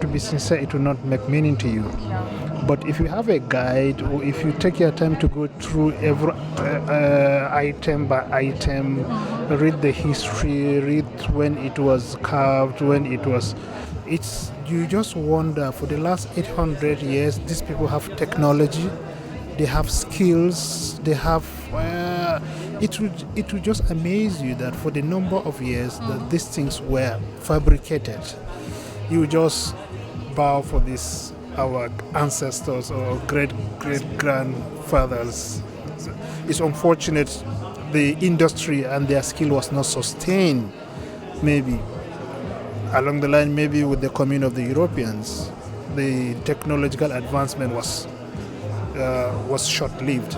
to be sincere, it will not make meaning to you. But if you have a guide, or if you take your time to go through every item by item, read the history, read when it was carved, you just wonder, for the last 800 years, these people have technology, they have skills, they have, it would just amaze you that for the number of years that these things were fabricated, you just bow for this, our ancestors or great-grandfathers. It's unfortunate the industry and their skill was not sustained, maybe along the line, maybe with the coming of the Europeans. The technological advancement was short-lived.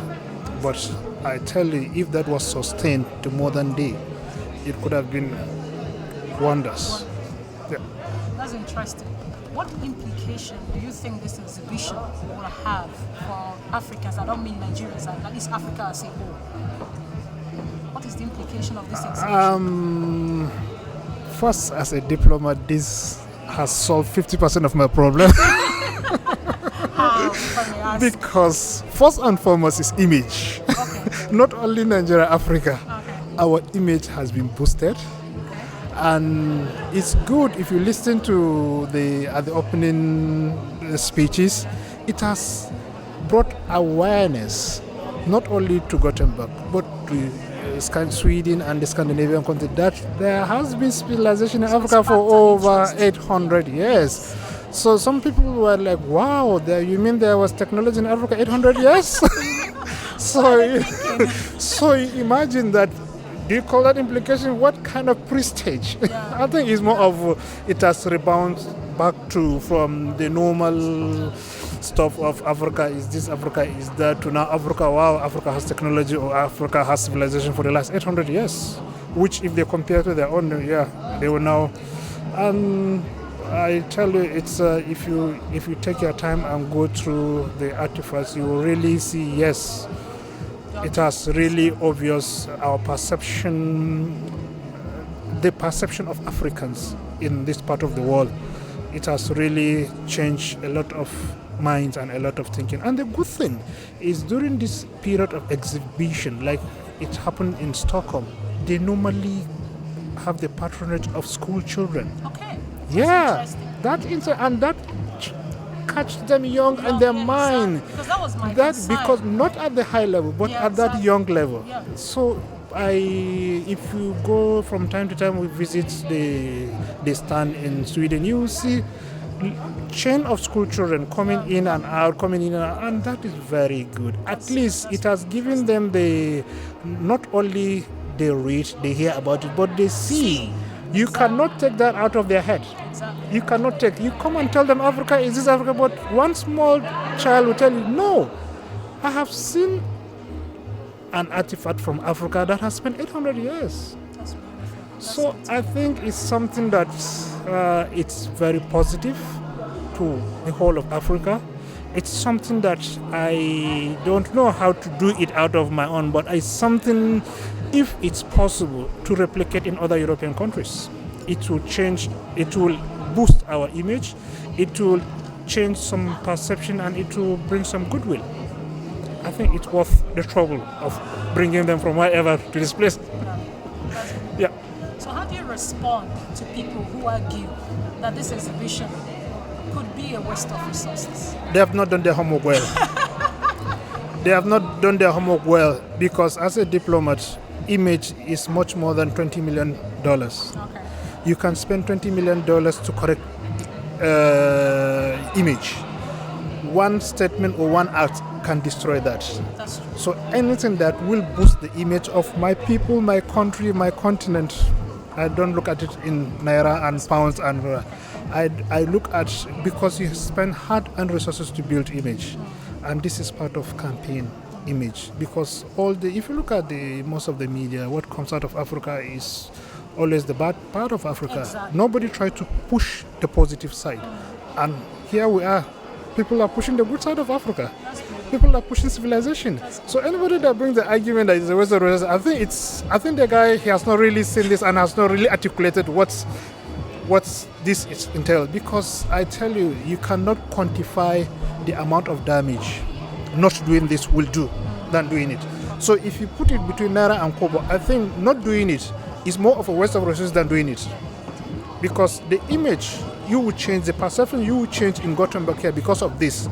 But I tell you, if that was sustained to modern day, it could have been wonders. Yeah. That's interesting. What implication do you think this exhibition will have for Africans? I don't mean Nigerians, at least Africa as a whole. What is the implication of this exhibition? First, as a diplomat, this has solved 50% of my problem. Because first and foremost is image. Okay. Not only Nigeria, Africa. Okay. Our image has been boosted. And it's good if you listen to at the opening speeches, it has brought awareness not only to Gothenburg but to Sweden and the Scandinavian country that there has been civilization in Africa for over 800 years. So some people were like, wow, you mean there was technology in Africa 800 years? So imagine that. Do you call that implication? What kind of prestige? Yeah. I think it's more of it has rebounded back to from the normal stuff of Africa is this, Africa is that, to now Africa, wow, Africa has technology or Africa has civilization for the last 800 years, which if they compare to their own, they will now. And I tell you, it's if you take your time and go through the artifacts, you will really see, yes, it has really obvious our perception, the perception of Africans in this part of the world. It has really changed a lot of minds and a lot of thinking. And the good thing is during this period of exhibition, like it happened in Stockholm, they normally have the patronage of school children. Okay. That catch them young and their mind. Because that was my concern. Because not at the high level, but at that young level. Yeah. So if you go from time to time, we visit the stand in Sweden, you will see chain of school children coming in and out, and that is very good. At least it has given them not only they read, they hear about it, but they see. You cannot take that out of their head. You cannot take. You come and tell them Africa is this Africa, but one small child will tell you, no, I have seen an artifact from Africa that has spent 800 years. So I think it's something that it's very positive to the whole of Africa. It's something that I don't know how to do it out of my own, but it's something, if it's possible, to replicate in other European countries. It will change, it will boost our image, it will change some perception, and it will bring some goodwill. I think it's worth the trouble of bringing them from wherever to this place. Yeah. So how do you respond to people who argue that this exhibition could be a waste of resources? They have not done their homework well. They have not done their homework well because as a diplomat, image is much more than $20 million. Okay. You can spend $20 million to correct image. One statement or one act can destroy that. So anything that will boost the image of my people, my country, my continent, I don't look at it in naira and pounds, and I look at, because you spend hard-earned resources to build image, and this is part of campaign image. Because if you look at most of the media, what comes out of Africa is always the bad part of Africa. Exactly. Nobody tried to push the positive side, and here we are. People are pushing the good side of Africa. People are pushing civilization. So anybody that brings the argument that it's a waste of resources, I think the guy, he has not really seen this and has not really articulated what's this is entailed. Because I tell you, you cannot quantify the amount of damage not doing this will do than doing it. So if you put it between naira and kobo, I think not doing it is more of a waste of resources than doing it. Because the image you will change, the perception you will change in Gothenburg here because of this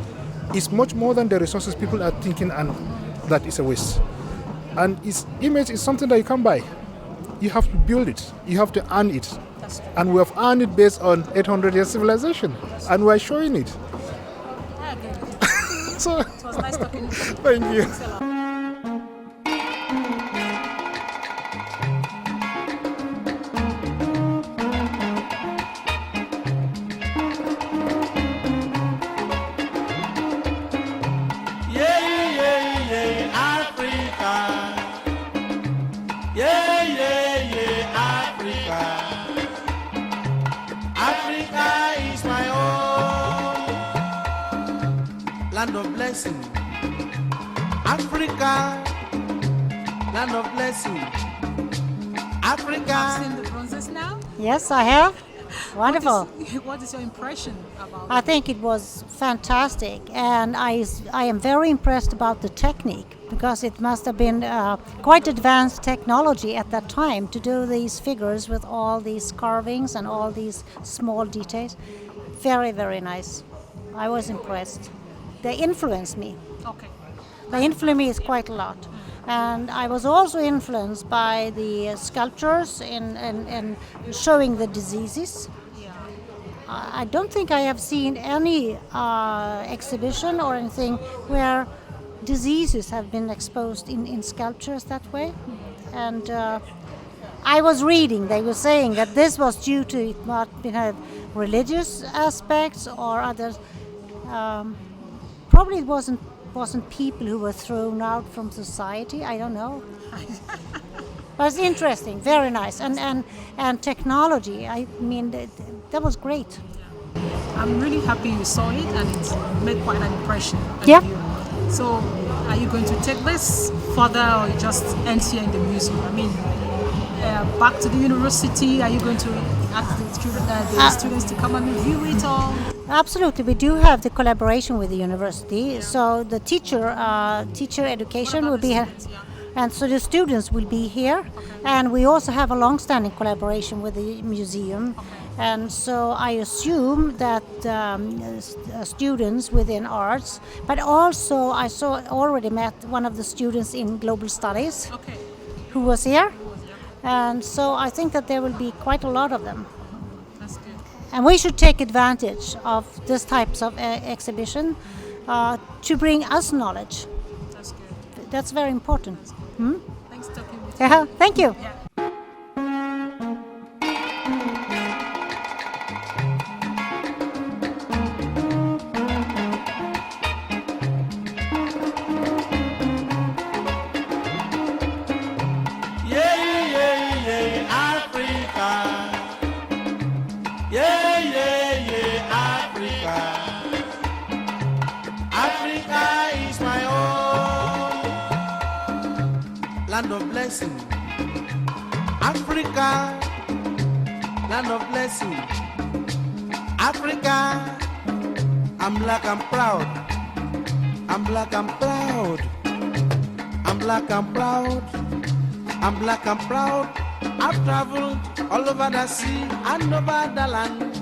is much more than the resources people are thinking, and that is a waste. And its image is something that you can't buy. You have to build it. You have to earn it. And we have earned it based on 800 years civilization, and we are showing it. So, it was nice talking to you. Thank you. Land of blessing, Africa, land of blessing, Africa. Have you seen the bronzes now? Yes, I have. Wonderful. What is your impression about I think it was fantastic, and I am very impressed about the technique, because it must have been quite advanced technology at that time to do these figures with all these carvings and all these small details. Very, very nice. I was impressed. They influenced me. Okay. They influenced me quite a lot. And I was also influenced by the sculptures in showing the diseases. Yeah. I don't think I have seen any exhibition or anything where diseases have been exposed in sculptures that way. And I was reading, they were saying that this was due to it not have religious aspects or others. Probably it wasn't people who were thrown out from society. I don't know. But it's interesting, very nice, and technology. I mean, that was great. I'm really happy you saw it, and it made quite an impression on Yeah. you. So, are you going to take this further, or you just end here in the museum? I mean, back to the university. Are you going to ask the students to come and review it all? Absolutely, we do have the collaboration with the university. So the teacher education will be here, and so the students will be here. And we also have a long-standing collaboration with the museum. And so I assume that students within arts, but also I already met one of the students in global studies, who was here. And so I think that there will be quite a lot of them. That's good. And we should take advantage of this types of exhibition to bring us knowledge. That's good. That's very important. Hmm? Thanks for talking with Yeah, thank you. Yeah. Land of blessing, Africa, land of blessing, Africa. I'm black, I'm proud. I'm black, I'm proud. I'm black, I'm proud. I'm black, I'm proud. I've traveled all over the sea and over the land.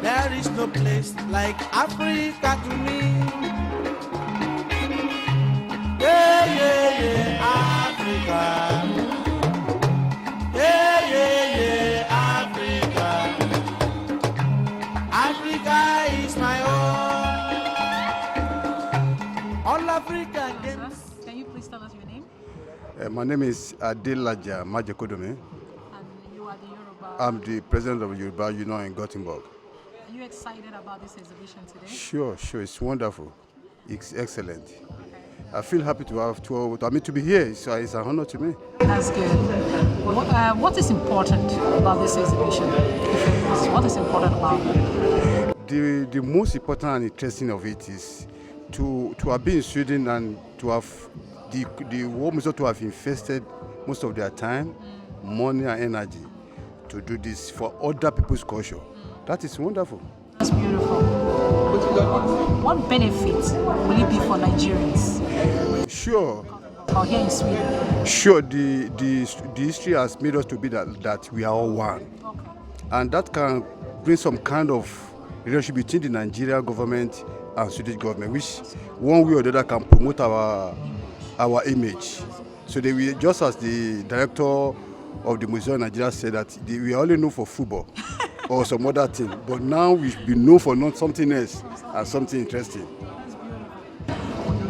There is no place like Africa to me. Yeah, yeah, yeah, Africa. Yeah, yeah, yeah, Africa. My name is Adelaja Majekodome. And you are the Yoruba. I'm the president of Yoruba Union in Gothenburg. Are you excited about this exhibition today? Sure. It's wonderful. It's excellent. I feel happy to be here. So it's an honor to me. That's good. What is important about this exhibition? What is important about it? The most important and interesting of it is to have been in Sweden and to have the World Museum to have invested most of their time, money and energy to do this for other people's culture. That is wonderful. That's beautiful. What benefits will it be for Nigerians? Sure. Or here in Sweden? Sure, the history has made us to be that we are all one. Okay. And that can bring some kind of relationship between the Nigerian government and Swedish government, which one way or the other can promote our image. So they will, just as the director of the Museum of Nigeria said that we are only known for football or some other thing, but now we should be known for not something else and something interesting.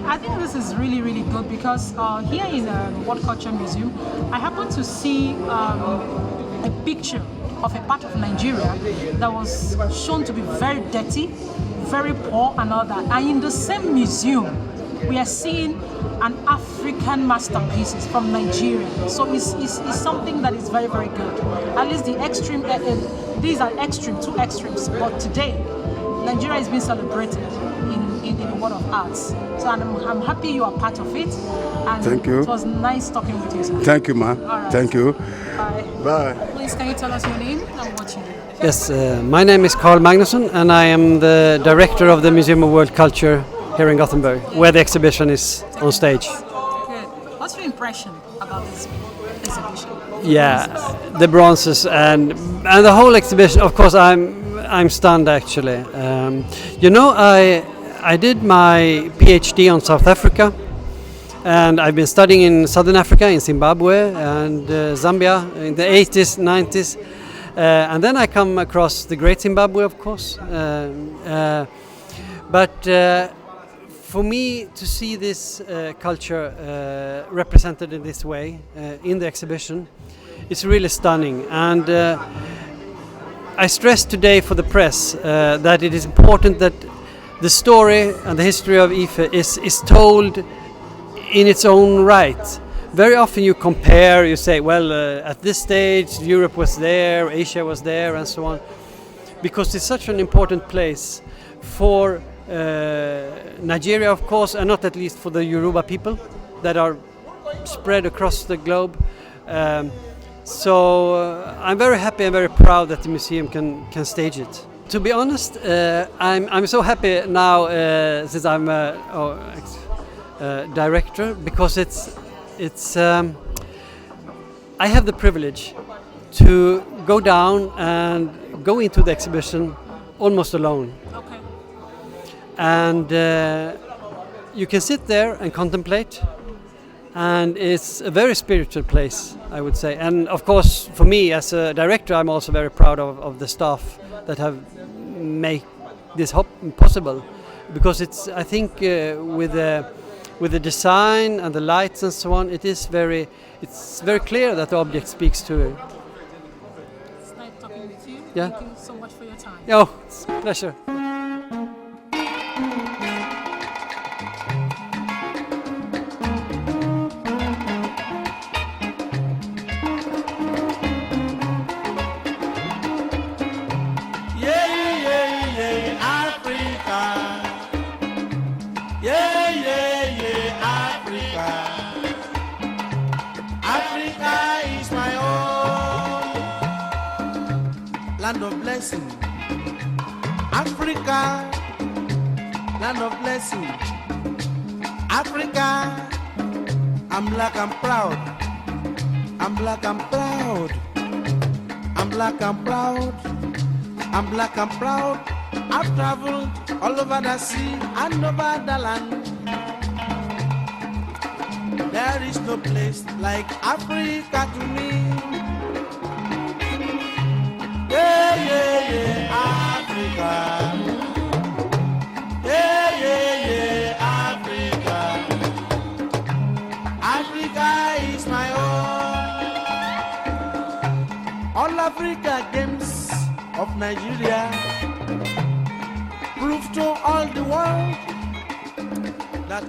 I think this is really, really good because here in the World Culture Museum, I happened to see a picture of a part of Nigeria that was shown to be very dirty, very poor and all that. And in the same museum, we are seeing an African masterpieces from Nigeria. So it's something that is very, very good. At least the extreme, these are two extremes. But today, Nigeria is being celebrated in the world of arts. So I'm happy you are part of it. And thank you. It was nice talking with you, sir. Thank you, ma'am. Right. Thank you. Bye. Bye. Please, can you tell us your name and what you do? Yes, my name is Carl Magnusson and I am the director of the Museum of World Culture here in Gothenburg, where the exhibition is on stage. Good. What's your impression about this exhibition? Yeah, the bronzes and the whole exhibition. Of course, I'm stunned actually. I did my PhD on South Africa, and I've been studying in Southern Africa, in Zimbabwe and Zambia in the 80s, 90s. And then I come across the Great Zimbabwe, of course. But for me to see this culture represented in this way in the exhibition, it's really stunning. And I stress today for the press that it is important that the story and the history of Ife is told in its own right. Very often you compare, you say, well, at this stage Europe was there, Asia was there, and so on, because it's such an important place for Nigeria, of course, and not at least for the Yoruba people that are spread across the globe. So I'm very happy and very proud that the museum can stage it. To be honest, I'm so happy now since I'm director, because it's I have the privilege to go down and go into the exhibition almost alone. Okay. And you can sit there and contemplate, and it's a very spiritual place, I would say. And of course, for me as a director, I'm also very proud of the staff that have made this possible, because it's, I think, with the design and the lights and so on, it's very clear that the object speaks to you. It's nice talking with you. Yeah. Thank you so much for your time. Oh, it's a pleasure. Land of blessing, Africa, land of blessing, Africa. I'm black, I'm proud. I'm black, I'm proud. I'm black, I'm proud. I'm black, I'm proud. I've traveled all over the sea and over the land. There is no place like Africa to me. Yeah, yeah, yeah, Africa. Yeah, yeah, yeah, Africa. Africa is my of Nigeria. Prove to all the world that